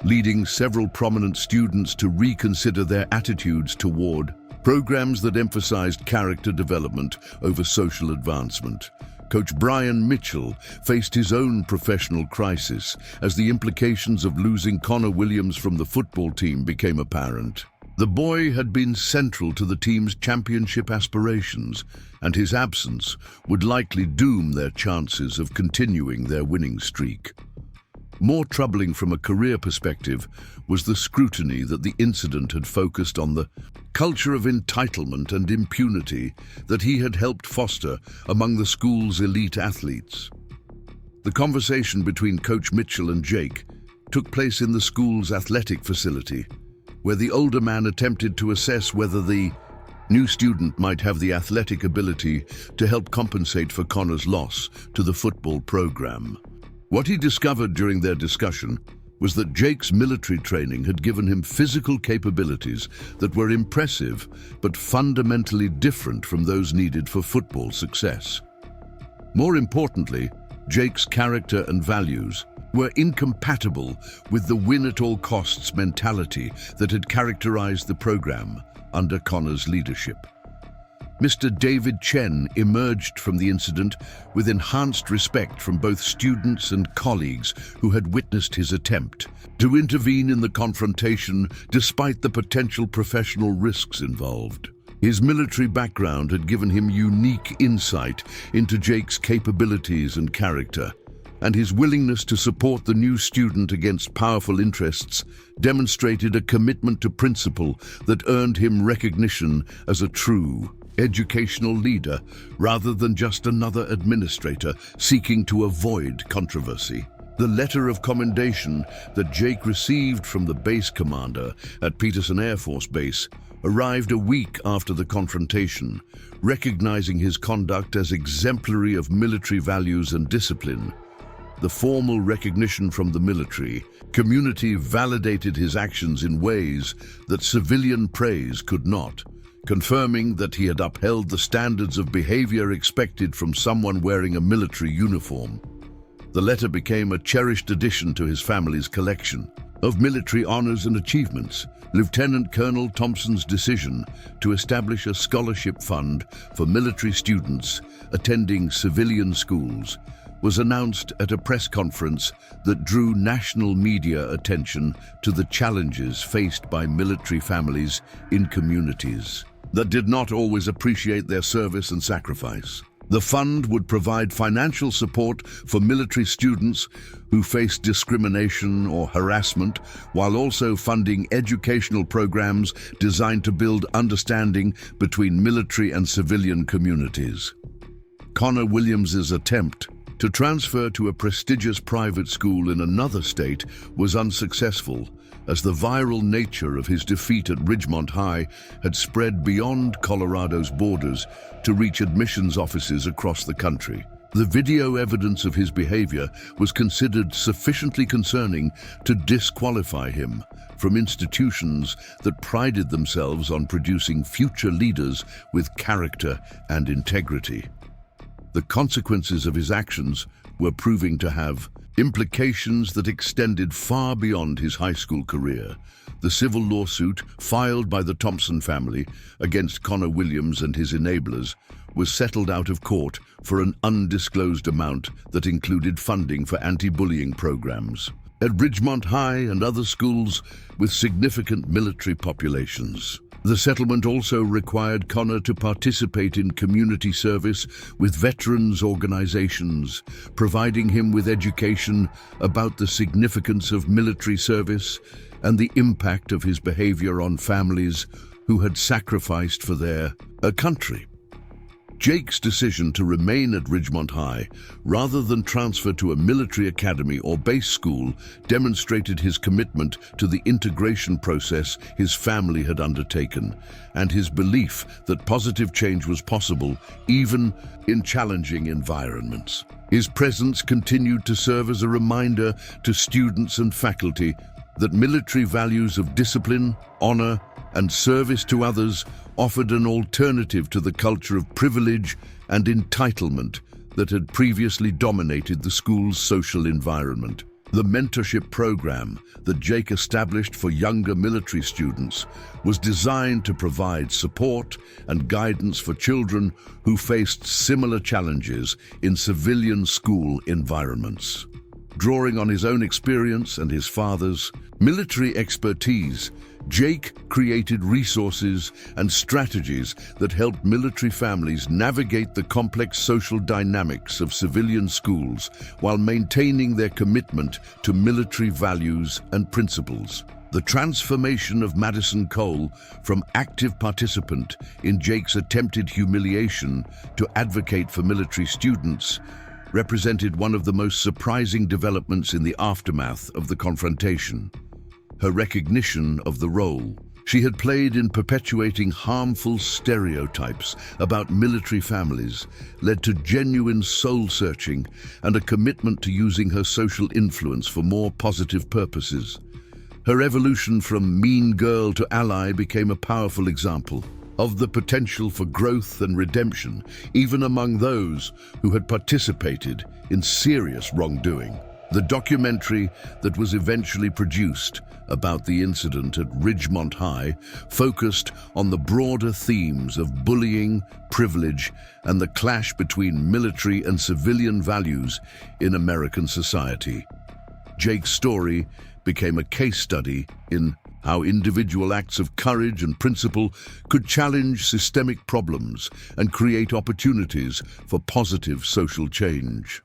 leading several prominent students to reconsider their attitudes toward programs that emphasized character development over social advancement. Coach Brian Mitchell faced his own professional crisis as the implications of losing Connor Williams from the football team became apparent. The boy had been central to the team's championship aspirations, and his absence would likely doom their chances of continuing their winning streak. More troubling from a career perspective was the scrutiny that the incident had focused on the culture of entitlement and impunity that he had helped foster among the school's elite athletes. The conversation between Coach Mitchell and Jake took place in the school's athletic facility, where the older man attempted to assess whether the new student might have the athletic ability to help compensate for Connor's loss to the football program. What he discovered during their discussion was that Jake's military training had given him physical capabilities that were impressive but fundamentally different from those needed for football success. More importantly, Jake's character and values were incompatible with the win-at-all-costs mentality that had characterized the program under Connor's leadership. Mr. David Chen emerged from the incident with enhanced respect from both students and colleagues who had witnessed his attempt to intervene in the confrontation despite the potential professional risks involved. His military background had given him unique insight into Jake's capabilities and character, and his willingness to support the new student against powerful interests demonstrated a commitment to principle that earned him recognition as a true educational leader rather than just another administrator seeking to avoid controversy. The letter of commendation that Jake received from the base commander at Peterson Air Force Base arrived a week after the confrontation, recognizing his conduct as exemplary of military values and discipline. The formal recognition from the military community validated his actions in ways that civilian praise could not, confirming that he had upheld the standards of behavior expected from someone wearing a military uniform. The letter became a cherished addition to his family's collection of military honors and achievements. Lieutenant Colonel Thompson's decision to establish a scholarship fund for military students attending civilian schools was announced at a press conference that drew national media attention to the challenges faced by military families in communities that did not always appreciate their service and sacrifice. The fund would provide financial support for military students who faced discrimination or harassment, while also funding educational programs designed to build understanding between military and civilian communities. Connor Williams's attempt To transfer to a prestigious private school in another state was unsuccessful, as the viral nature of his defeat at Ridgemont High had spread beyond Colorado's borders to reach admissions offices across the country. The video evidence of his behavior was considered sufficiently concerning to disqualify him from institutions that prided themselves on producing future leaders with character and integrity. The consequences of his actions were proving to have implications that extended far beyond his high school career. The civil lawsuit filed by the Thompson family against Connor Williams and his enablers was settled out of court for an undisclosed amount that included funding for anti-bullying programs at Ridgemont High and other schools with significant military populations. The settlement also required Connor to participate in community service with veterans organizations, providing him with education about the significance of military service and the impact of his behavior on families who had sacrificed for their country. Jake's decision to remain at Ridgemont High rather than transfer to a military academy or base school demonstrated his commitment to the integration process his family had undertaken and his belief that positive change was possible even in challenging environments. His presence continued to serve as a reminder to students and faculty that military values of discipline, honor, and service to others offered an alternative to the culture of privilege and entitlement that had previously dominated the school's social environment. The mentorship program that Jake established for younger military students was designed to provide support and guidance for children who faced similar challenges in civilian school environments. Drawing on his own experience and his father's military expertise, Jake created resources and strategies that helped military families navigate the complex social dynamics of civilian schools while maintaining their commitment to military values and principles. The transformation of Madison Cole from active participant in Jake's attempted humiliation to advocate for military students represented one of the most surprising developments in the aftermath of the confrontation. Her recognition of the role she had played in perpetuating harmful stereotypes about military families led to genuine soul-searching and a commitment to using her social influence for more positive purposes. Her evolution from mean girl to ally became a powerful example of the potential for growth and redemption, even among those who had participated in serious wrongdoing. The documentary that was eventually produced about the incident at Ridgemont High focused on the broader themes of bullying, privilege, and the clash between military and civilian values in American society. Jake's story became a case study in how individual acts of courage and principle could challenge systemic problems and create opportunities for positive social change.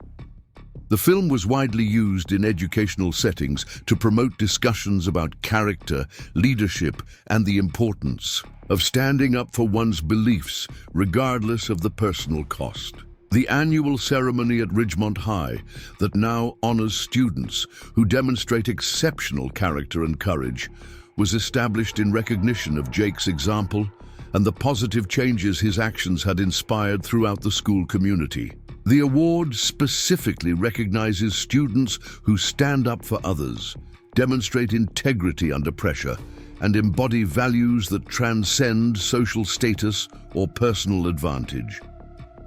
The film was widely used in educational settings to promote discussions about character, leadership, and the importance of standing up for one's beliefs, regardless of the personal cost. The annual ceremony at Ridgemont High that now honors students who demonstrate exceptional character and courage was established in recognition of Jake's example and the positive changes his actions had inspired throughout the school community. The award specifically recognizes students who stand up for others, demonstrate integrity under pressure, and embody values that transcend social status or personal advantage.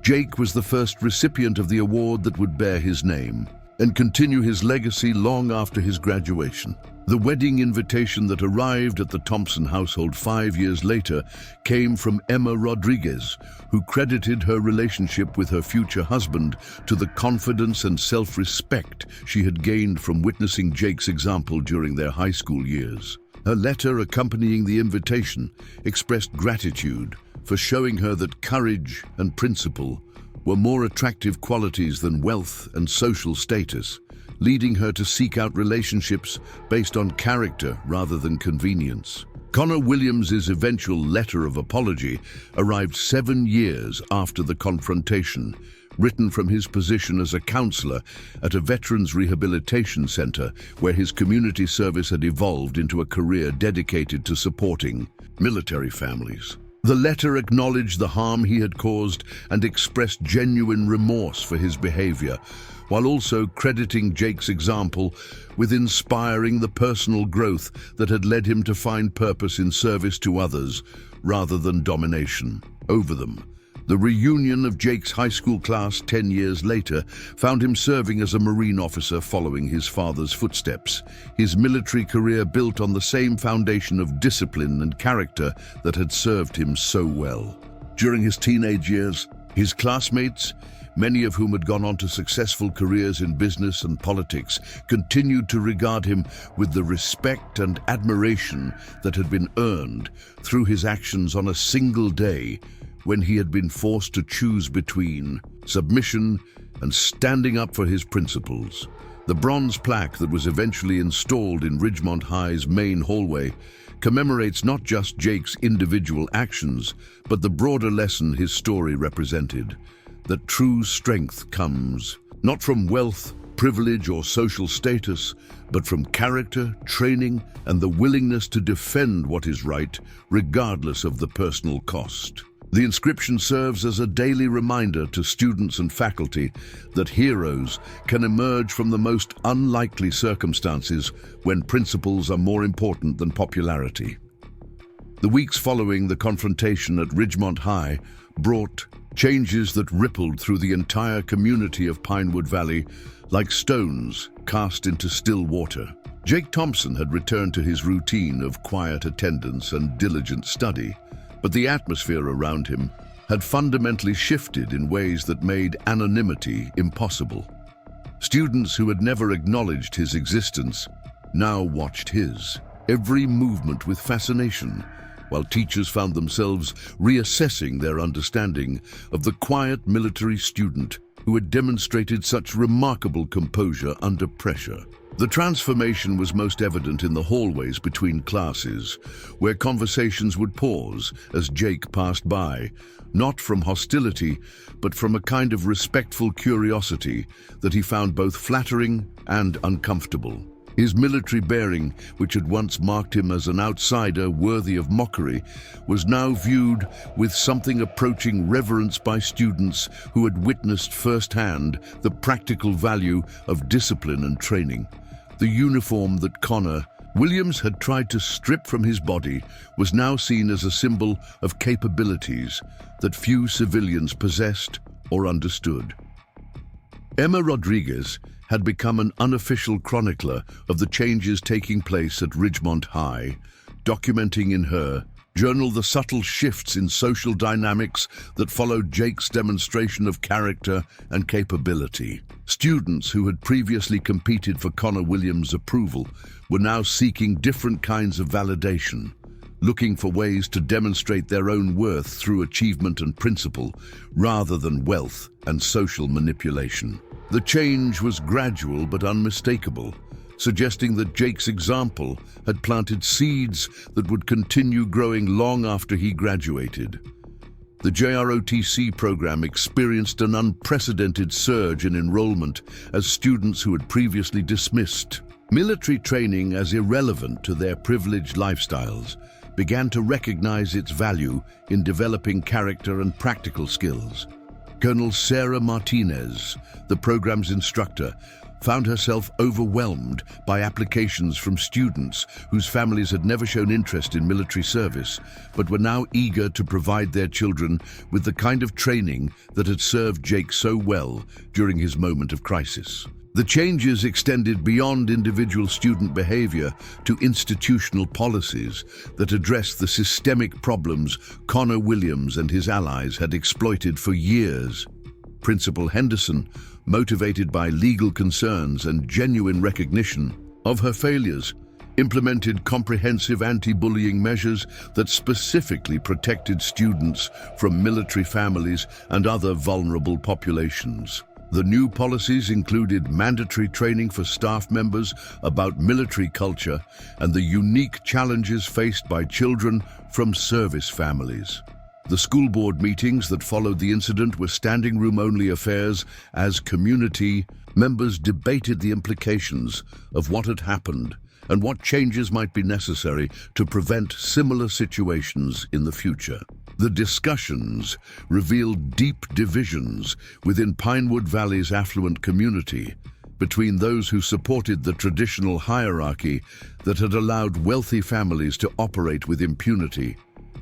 Jake was the first recipient of the award that would bear his name and continue his legacy long after his graduation. The wedding invitation that arrived at the Thompson household 5 years later came from Emma Rodriguez, who credited her relationship with her future husband to the confidence and self-respect she had gained from witnessing Jake's example during their high school years. Her letter accompanying the invitation expressed gratitude for showing her that courage and principle were more attractive qualities than wealth and social status, leading her to seek out relationships based on character rather than convenience. Connor Williams's eventual letter of apology arrived 7 years after the confrontation, written from his position as a counselor at a veterans rehabilitation center where his community service had evolved into a career dedicated to supporting military families. The letter acknowledged the harm he had caused and expressed genuine remorse for his behavior, while also crediting Jake's example with inspiring the personal growth that had led him to find purpose in service to others rather than domination over them. The reunion of Jake's high school class 10 years later found him serving as a Marine officer following his father's footsteps, his military career built on the same foundation of discipline and character that had served him so well. During his teenage years, his classmates, many of whom had gone on to successful careers in business and politics, continued to regard him with the respect and admiration that had been earned through his actions on a single day when he had been forced to choose between submission and standing up for his principles. The bronze plaque that was eventually installed in Ridgemont High's main hallway commemorates not just Jake's individual actions, but the broader lesson his story represented, that true strength comes not from wealth, privilege, or social status, but from character, training, and the willingness to defend what is right, regardless of the personal cost. The inscription serves as a daily reminder to students and faculty that heroes can emerge from the most unlikely circumstances when principles are more important than popularity. The weeks following the confrontation at Ridgemont High brought changes that rippled through the entire community of Pinewood Valley like stones cast into still water. Jake Thompson had returned to his routine of quiet attendance and diligent study, but the atmosphere around him had fundamentally shifted in ways that made anonymity impossible. Students who had never acknowledged his existence now watched his every movement with fascination, while teachers found themselves reassessing their understanding of the quiet military student who had demonstrated such remarkable composure under pressure. The transformation was most evident in the hallways between classes, where conversations would pause as Jake passed by, not from hostility, but from a kind of respectful curiosity that he found both flattering and uncomfortable. His military bearing, which had once marked him as an outsider worthy of mockery, was now viewed with something approaching reverence by students who had witnessed firsthand the practical value of discipline and training. The uniform that Connor Williams had tried to strip from his body was now seen as a symbol of capabilities that few civilians possessed or understood. Emma Rodriguez had become an unofficial chronicler of the changes taking place at Ridgemont High, documenting in her journal the subtle shifts in social dynamics that followed Jake's demonstration of character and capability. Students who had previously competed for Connor Williams' approval were now seeking different kinds of validation, looking for ways to demonstrate their own worth through achievement and principle, rather than wealth and social manipulation. The change was gradual but unmistakable, suggesting that Jake's example had planted seeds that would continue growing long after he graduated. The JROTC program experienced an unprecedented surge in enrollment as students who had previously dismissed military training as irrelevant to their privileged lifestyles began to recognize its value in developing character and practical skills. Colonel Sarah Martinez, the program's instructor, found herself overwhelmed by applications from students whose families had never shown interest in military service, but were now eager to provide their children with the kind of training that had served Jake so well during his moment of crisis. The changes extended beyond individual student behavior to institutional policies that addressed the systemic problems Connor Williams and his allies had exploited for years. Principal Henderson, motivated by legal concerns and genuine recognition of her failures, implemented comprehensive anti-bullying measures that specifically protected students from military families and other vulnerable populations. The new policies included mandatory training for staff members about military culture and the unique challenges faced by children from service families. The school board meetings that followed the incident were standing room only affairs as community members debated the implications of what had happened and what changes might be necessary to prevent similar situations in the future. The discussions revealed deep divisions within Pinewood Valley's affluent community between those who supported the traditional hierarchy that had allowed wealthy families to operate with impunity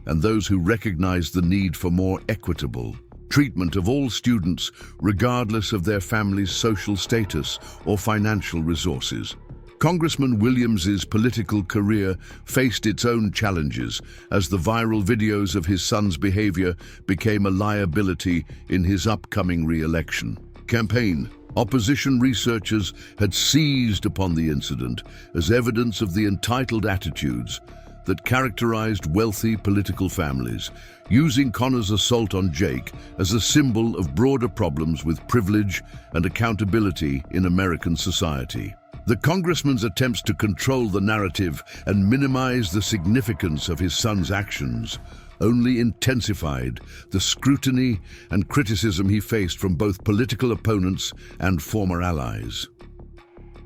and those who recognized the need for more equitable treatment of all students regardless of their family's social status or financial resources. Congressman Williams's political career faced its own challenges as the viral videos of his son's behavior became a liability in his upcoming re-election campaign. Opposition researchers had seized upon the incident as evidence of the entitled attitudes that characterized wealthy political families, using Connor's assault on Jake as a symbol of broader problems with privilege and accountability in American society. The congressman's attempts to control the narrative and minimize the significance of his son's actions only intensified the scrutiny and criticism he faced from both political opponents and former allies.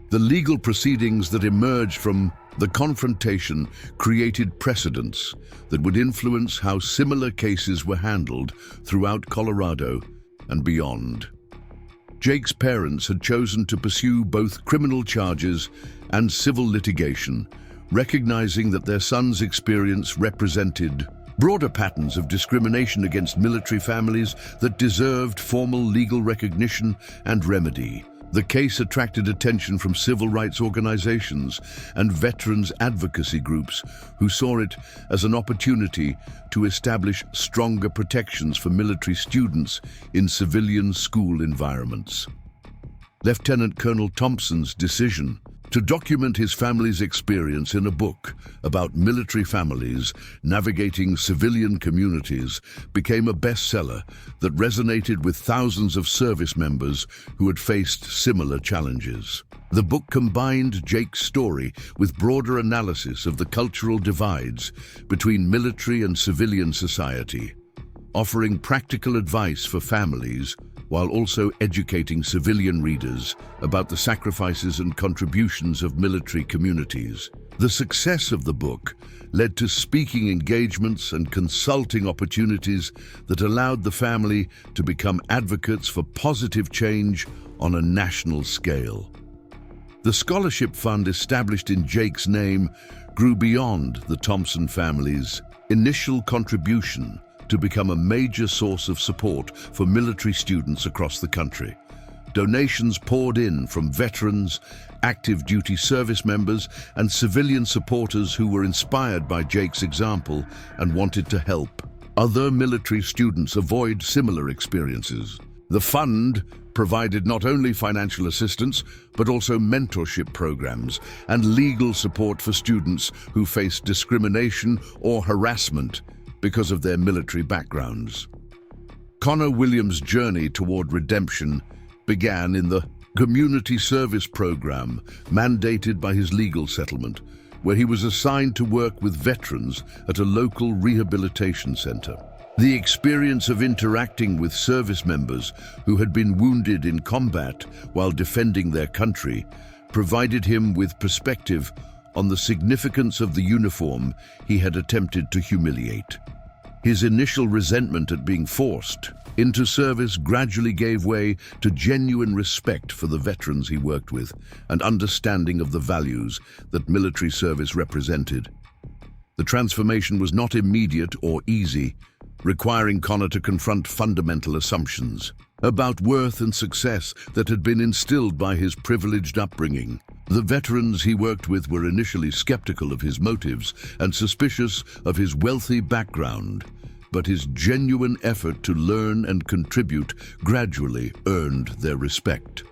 The legal proceedings that emerged from the confrontation created precedents that would influence how similar cases were handled throughout Colorado and beyond. Jake's parents had chosen to pursue both criminal charges and civil litigation, recognizing that their son's experience represented broader patterns of discrimination against military families that deserved formal legal recognition and remedy. The case attracted attention from civil rights organizations and veterans advocacy groups who saw it as an opportunity to establish stronger protections for military students in civilian school environments. Lieutenant Colonel Thompson's decision to document his family's experience in a book about military families navigating civilian communities became a bestseller that resonated with thousands of service members who had faced similar challenges. The book combined Jake's story with broader analysis of the cultural divides between military and civilian society, offering practical advice for families while also educating civilian readers about the sacrifices and contributions of military communities. The success of the book led to speaking engagements and consulting opportunities that allowed the family to become advocates for positive change on a national scale. The scholarship fund established in Jake's name grew beyond the Thompson family's initial contribution to become a major source of support for military students across the country. Donations poured in from veterans, active duty service members, and civilian supporters who were inspired by Jake's example and wanted to help other military students avoid similar experiences. The fund provided not only financial assistance, but also mentorship programs and legal support for students who faced discrimination or harassment because of their military backgrounds. Connor Williams' journey toward redemption began in the community service program mandated by his legal settlement, where he was assigned to work with veterans at a local rehabilitation center. The experience of interacting with service members who had been wounded in combat while defending their country provided him with perspective on the significance of the uniform he had attempted to humiliate. His initial resentment at being forced into service gradually gave way to genuine respect for the veterans he worked with and understanding of the values that military service represented. The transformation was not immediate or easy, requiring Connor to confront fundamental assumptions about worth and success that had been instilled by his privileged upbringing. The veterans he worked with were initially skeptical of his motives and suspicious of his wealthy background, but his genuine effort to learn and contribute gradually earned their respect.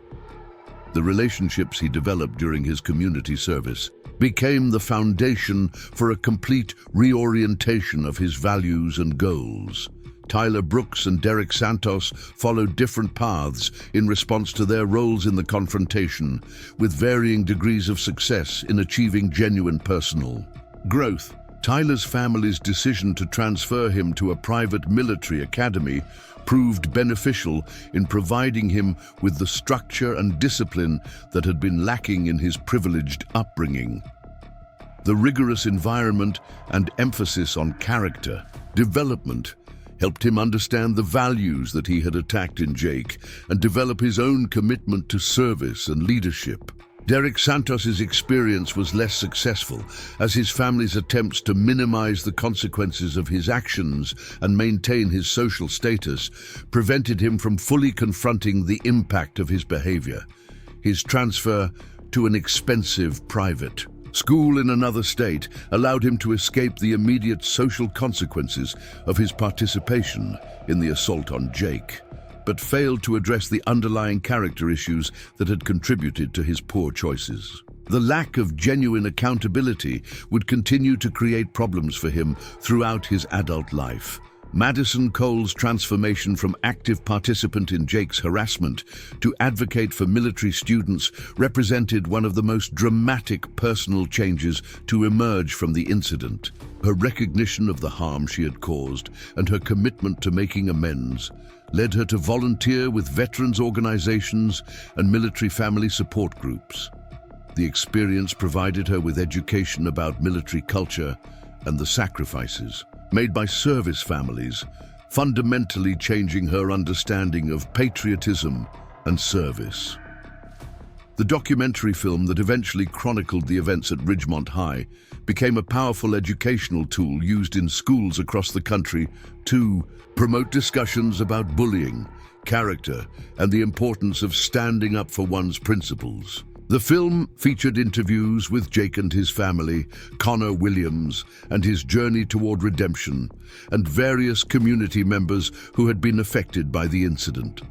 The relationships he developed during his community service became the foundation for a complete reorientation of his values and goals. Tyler Brooks and Derek Santos followed different paths in response to their roles in the confrontation, with varying degrees of success in achieving genuine personal growth. Tyler's family's decision to transfer him to a private military academy proved beneficial in providing him with the structure and discipline that had been lacking in his privileged upbringing. The rigorous environment and emphasis on character development helped him understand the values that he had attacked in Jake and develop his own commitment to service and leadership. Derek Santos's experience was less successful, as his family's attempts to minimize the consequences of his actions and maintain his social status prevented him from fully confronting the impact of his behavior. His transfer to an expensive private school in another state allowed him to escape the immediate social consequences of his participation in the assault on Jake, but failed to address the underlying character issues that had contributed to his poor choices. The lack of genuine accountability would continue to create problems for him throughout his adult life. Madison Cole's transformation from active participant in Jake's harassment to advocate for military students represented one of the most dramatic personal changes to emerge from the incident. Her recognition of the harm she had caused and her commitment to making amends led her to volunteer with veterans organizations and military family support groups. The experience provided her with education about military culture and the sacrifices made by service families, fundamentally changing her understanding of patriotism and service. The documentary film that eventually chronicled the events at Ridgemont High became a powerful educational tool used in schools across the country to promote discussions about bullying, character, and the importance of standing up for one's principles. The film featured interviews with Jake and his family, Connor Williams and his journey toward redemption, and various community members who had been affected by the incident.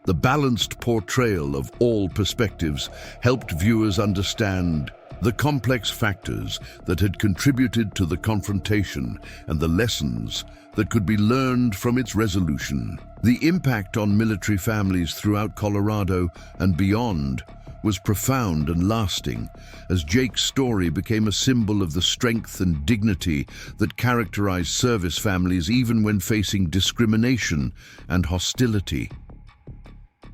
The balanced portrayal of all perspectives helped viewers understand the complex factors that had contributed to the confrontation and the lessons that could be learned from its resolution. The impact on military families throughout Colorado and beyond was profound and lasting, as Jake's story became a symbol of the strength and dignity that characterized service families even when facing discrimination and hostility.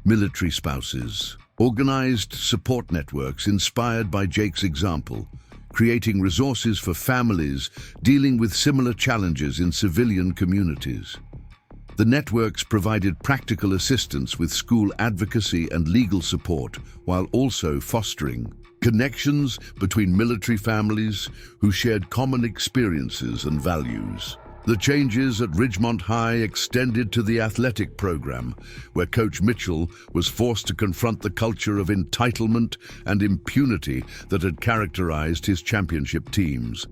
Military spouses organized support networks inspired by Jake's example, creating resources for families dealing with similar challenges in civilian communities. The networks provided practical assistance with school advocacy and legal support, while also fostering connections between military families who shared common experiences and values. The changes at Ridgemont High extended to the athletic program, where Coach Mitchell was forced to confront the culture of entitlement and impunity that had characterized his championship teams.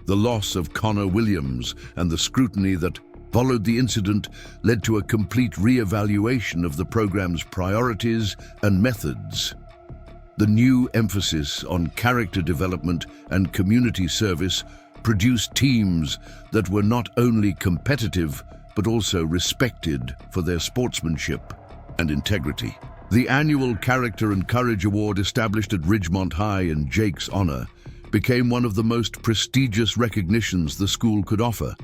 The loss of Connor Williams and the scrutiny that followed the incident led to a complete re-evaluation of the program's priorities and methods. The new emphasis on character development and community service produced teams that were not only competitive, but also respected for their sportsmanship and integrity. The annual Character and Courage Award, established at Ridgemont High in Jake's honor, became one of the most prestigious recognitions the school could offer,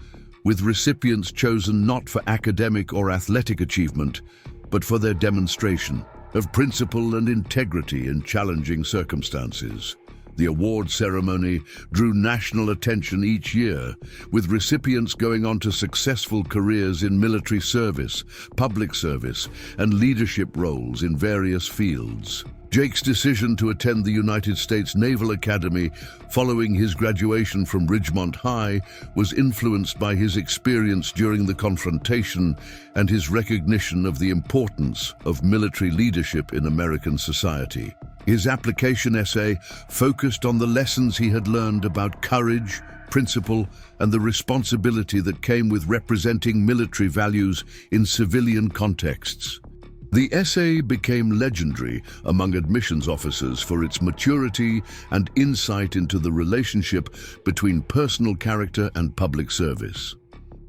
with recipients chosen not for academic or athletic achievement, but for their demonstration of principle and integrity in challenging circumstances. The award ceremony drew national attention each year, with recipients going on to successful careers in military service, public service, and leadership roles in various fields. Jake's decision to attend the United States Naval Academy following his graduation from Ridgemont High was influenced by his experience during the confrontation and his recognition of the importance of military leadership in American society. His application essay focused on the lessons he had learned about courage, principle, and the responsibility that came with representing military values in civilian contexts. The essay became legendary among admissions officers for its maturity and insight into the relationship between personal character and public service.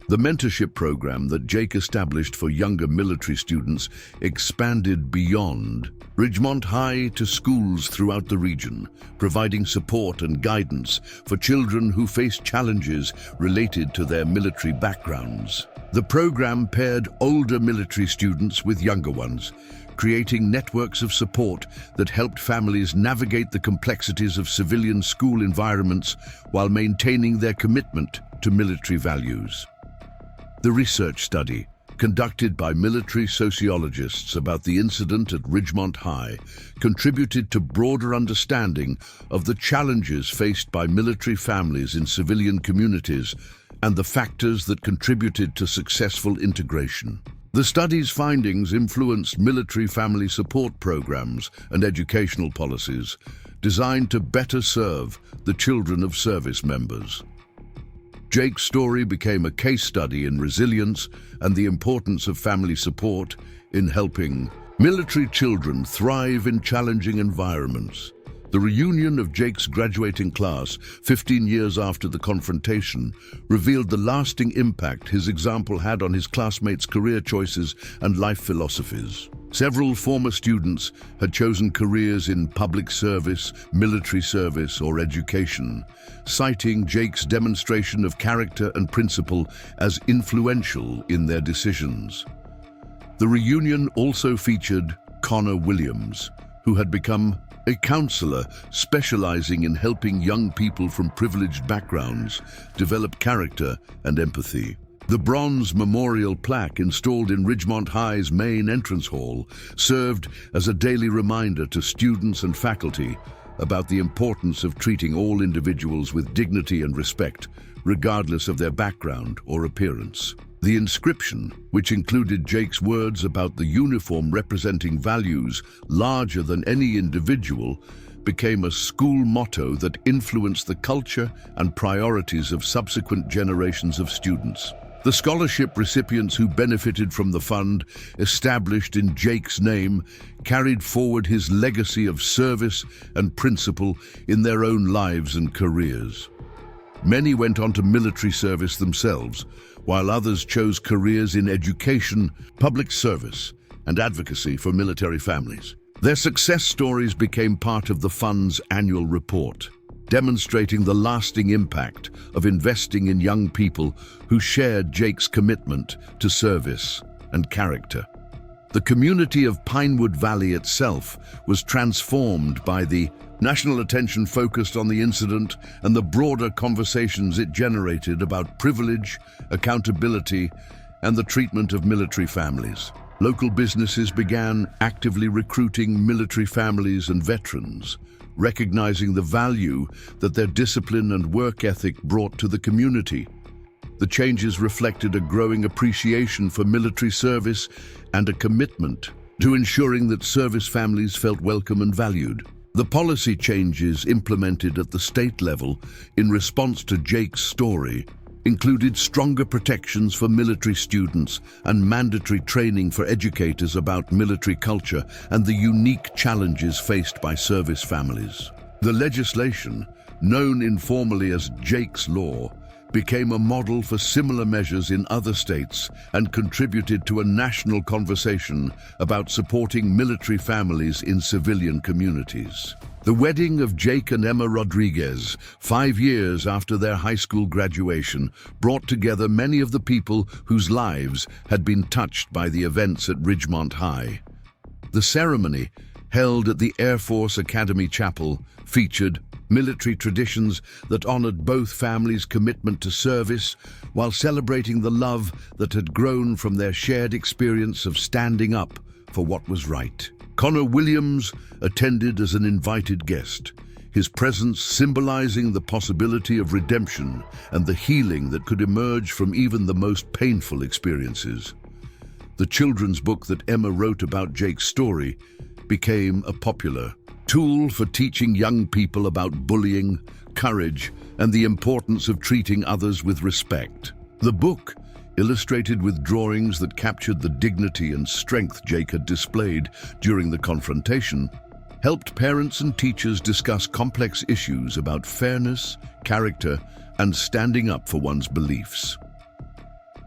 The mentorship program that Jake established for younger military students expanded beyond Ridgemont High to schools throughout the region, providing support and guidance for children who face challenges related to their military backgrounds. The program paired older military students with younger ones, creating networks of support that helped families navigate the complexities of civilian school environments while maintaining their commitment to military values. The research study, conducted by military sociologists about the incident at Ridgemont High, contributed to broader understanding of the challenges faced by military families in civilian communities and the factors that contributed to successful integration. The study's findings influenced military family support programs and educational policies designed to better serve the children of service members. Jake's story became a case study in resilience and the importance of family support in helping military children thrive in challenging environments. The reunion of Jake's graduating class, 15 years after the confrontation, revealed the lasting impact his example had on his classmates' career choices and life philosophies. Several former students had chosen careers in public service, military service, or education, citing Jake's demonstration of character and principle as influential in their decisions. The reunion also featured Connor Williams, who had become a counselor specializing in helping young people from privileged backgrounds develop character and empathy. The bronze memorial plaque installed in Ridgemont High's main entrance hall served as a daily reminder to students and faculty about the importance of treating all individuals with dignity and respect, regardless of their background or appearance. The inscription, which included Jake's words about the uniform representing values larger than any individual, became a school motto that influenced the culture and priorities of subsequent generations of students. The scholarship recipients who benefited from the fund, established in Jake's name, carried forward his legacy of service and principle in their own lives and careers. Many went on to military service themselves, while others chose careers in education, public service, and advocacy for military families. Their success stories became part of the fund's annual report, demonstrating the lasting impact of investing in young people who shared Jake's commitment to service and character. The community of Pinewood Valley itself was transformed by the national attention focused on the incident and the broader conversations it generated about privilege, accountability, and the treatment of military families. Local businesses began actively recruiting military families and veterans, recognizing the value that their discipline and work ethic brought to the community. The changes reflected a growing appreciation for military service and a commitment to ensuring that service families felt welcome and valued. The policy changes implemented at the state level in response to Jake's story included stronger protections for military students and mandatory training for educators about military culture and the unique challenges faced by service families. The legislation, known informally as Jake's Law, became a model for similar measures in other states and contributed to a national conversation about supporting military families in civilian communities. The wedding of Jake and Emma Rodriguez, 5 years after their high school graduation, brought together many of the people whose lives had been touched by the events at Ridgemont High. The ceremony, held at the Air Force Academy Chapel, featured military traditions that honored both families' commitment to service while celebrating the love that had grown from their shared experience of standing up for what was right. Connor Williams attended as an invited guest, his presence symbolizing the possibility of redemption and the healing that could emerge from even the most painful experiences. The children's book that Emma wrote about Jake's story became a popular tool for teaching young people about bullying, courage, and the importance of treating others with respect. The book, illustrated with drawings that captured the dignity and strength Jake had displayed during the confrontation, helped parents and teachers discuss complex issues about fairness, character, and standing up for one's beliefs.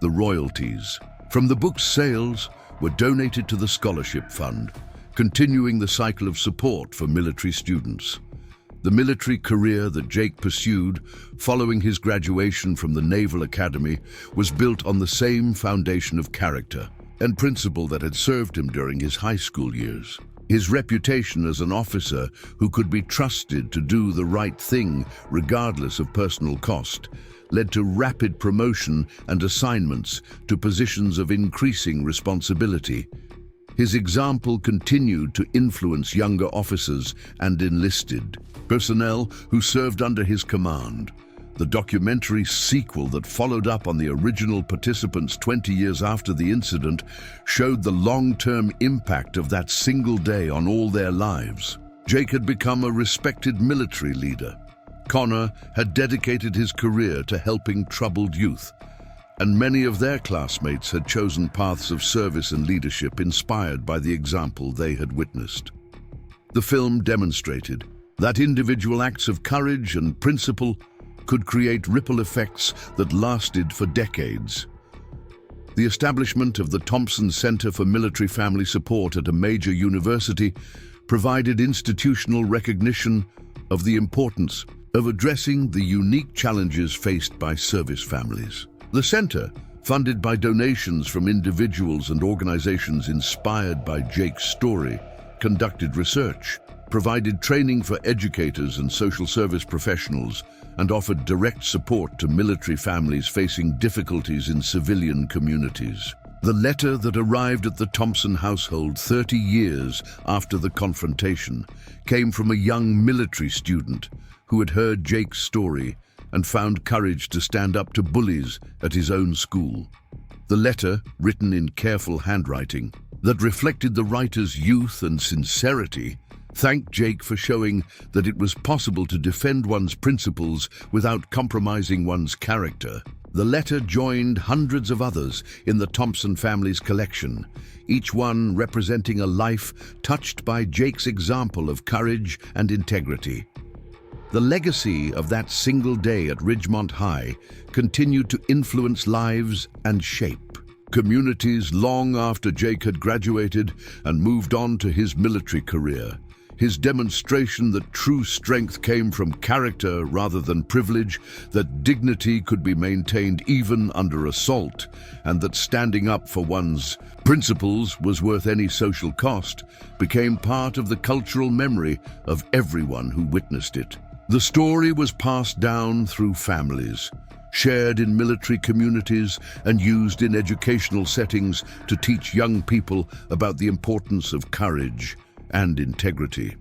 The royalties from the book's sales were donated to the scholarship fund, continuing the cycle of support for military students. The military career that Jake pursued following his graduation from the Naval Academy was built on the same foundation of character and principle that had served him during his high school years. His reputation as an officer who could be trusted to do the right thing regardless of personal cost led to rapid promotion and assignments to positions of increasing responsibility. His example continued to influence younger officers and enlisted personnel who served under his command. The documentary sequel that followed up on the original participants 20 years after the incident showed the long-term impact of that single day on all their lives. Jake had become a respected military leader. Connor had dedicated his career to helping troubled youth, and many of their classmates had chosen paths of service and leadership inspired by the example they had witnessed. The film demonstrated that individual acts of courage and principle could create ripple effects that lasted for decades. The establishment of the Thompson Center for Military Family Support at a major university provided institutional recognition of the importance of addressing the unique challenges faced by service families. The center, funded by donations from individuals and organizations inspired by Jake's story, conducted research, provided training for educators and social service professionals, and offered direct support to military families facing difficulties in civilian communities. The letter that arrived at the Thompson household 30 years after the confrontation came from a young military student who had heard Jake's story and found courage to stand up to bullies at his own school. The letter, written in careful handwriting that reflected the writer's youth and sincerity, thanked Jake for showing that it was possible to defend one's principles without compromising one's character. The letter joined hundreds of others in the Thompson family's collection, each one representing a life touched by Jake's example of courage and integrity. The legacy of that single day at Ridgemont High continued to influence lives and shape communities long after Jake had graduated and moved on to his military career. His demonstration that true strength came from character rather than privilege, that dignity could be maintained even under assault, and that standing up for one's principles was worth any social cost, became part of the cultural memory of everyone who witnessed it. The story was passed down through families, shared in military communities, and used in educational settings to teach young people about the importance of courage and integrity.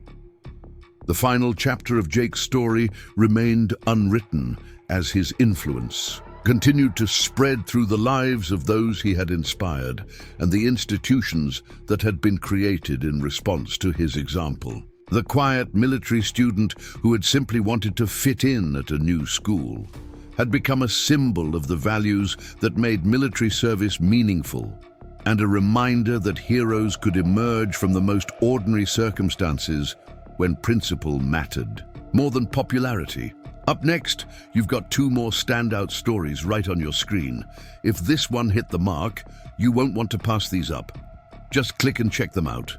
The final chapter of Jake's story remained unwritten as his influence continued to spread through the lives of those he had inspired and the institutions that had been created in response to his example. The quiet military student who had simply wanted to fit in at a new school had become a symbol of the values that made military service meaningful, and a reminder that heroes could emerge from the most ordinary circumstances when principle mattered more than popularity. Up next, you've got two more standout stories right on your screen. If this one hit the mark, you won't want to pass these up. Just click and check them out.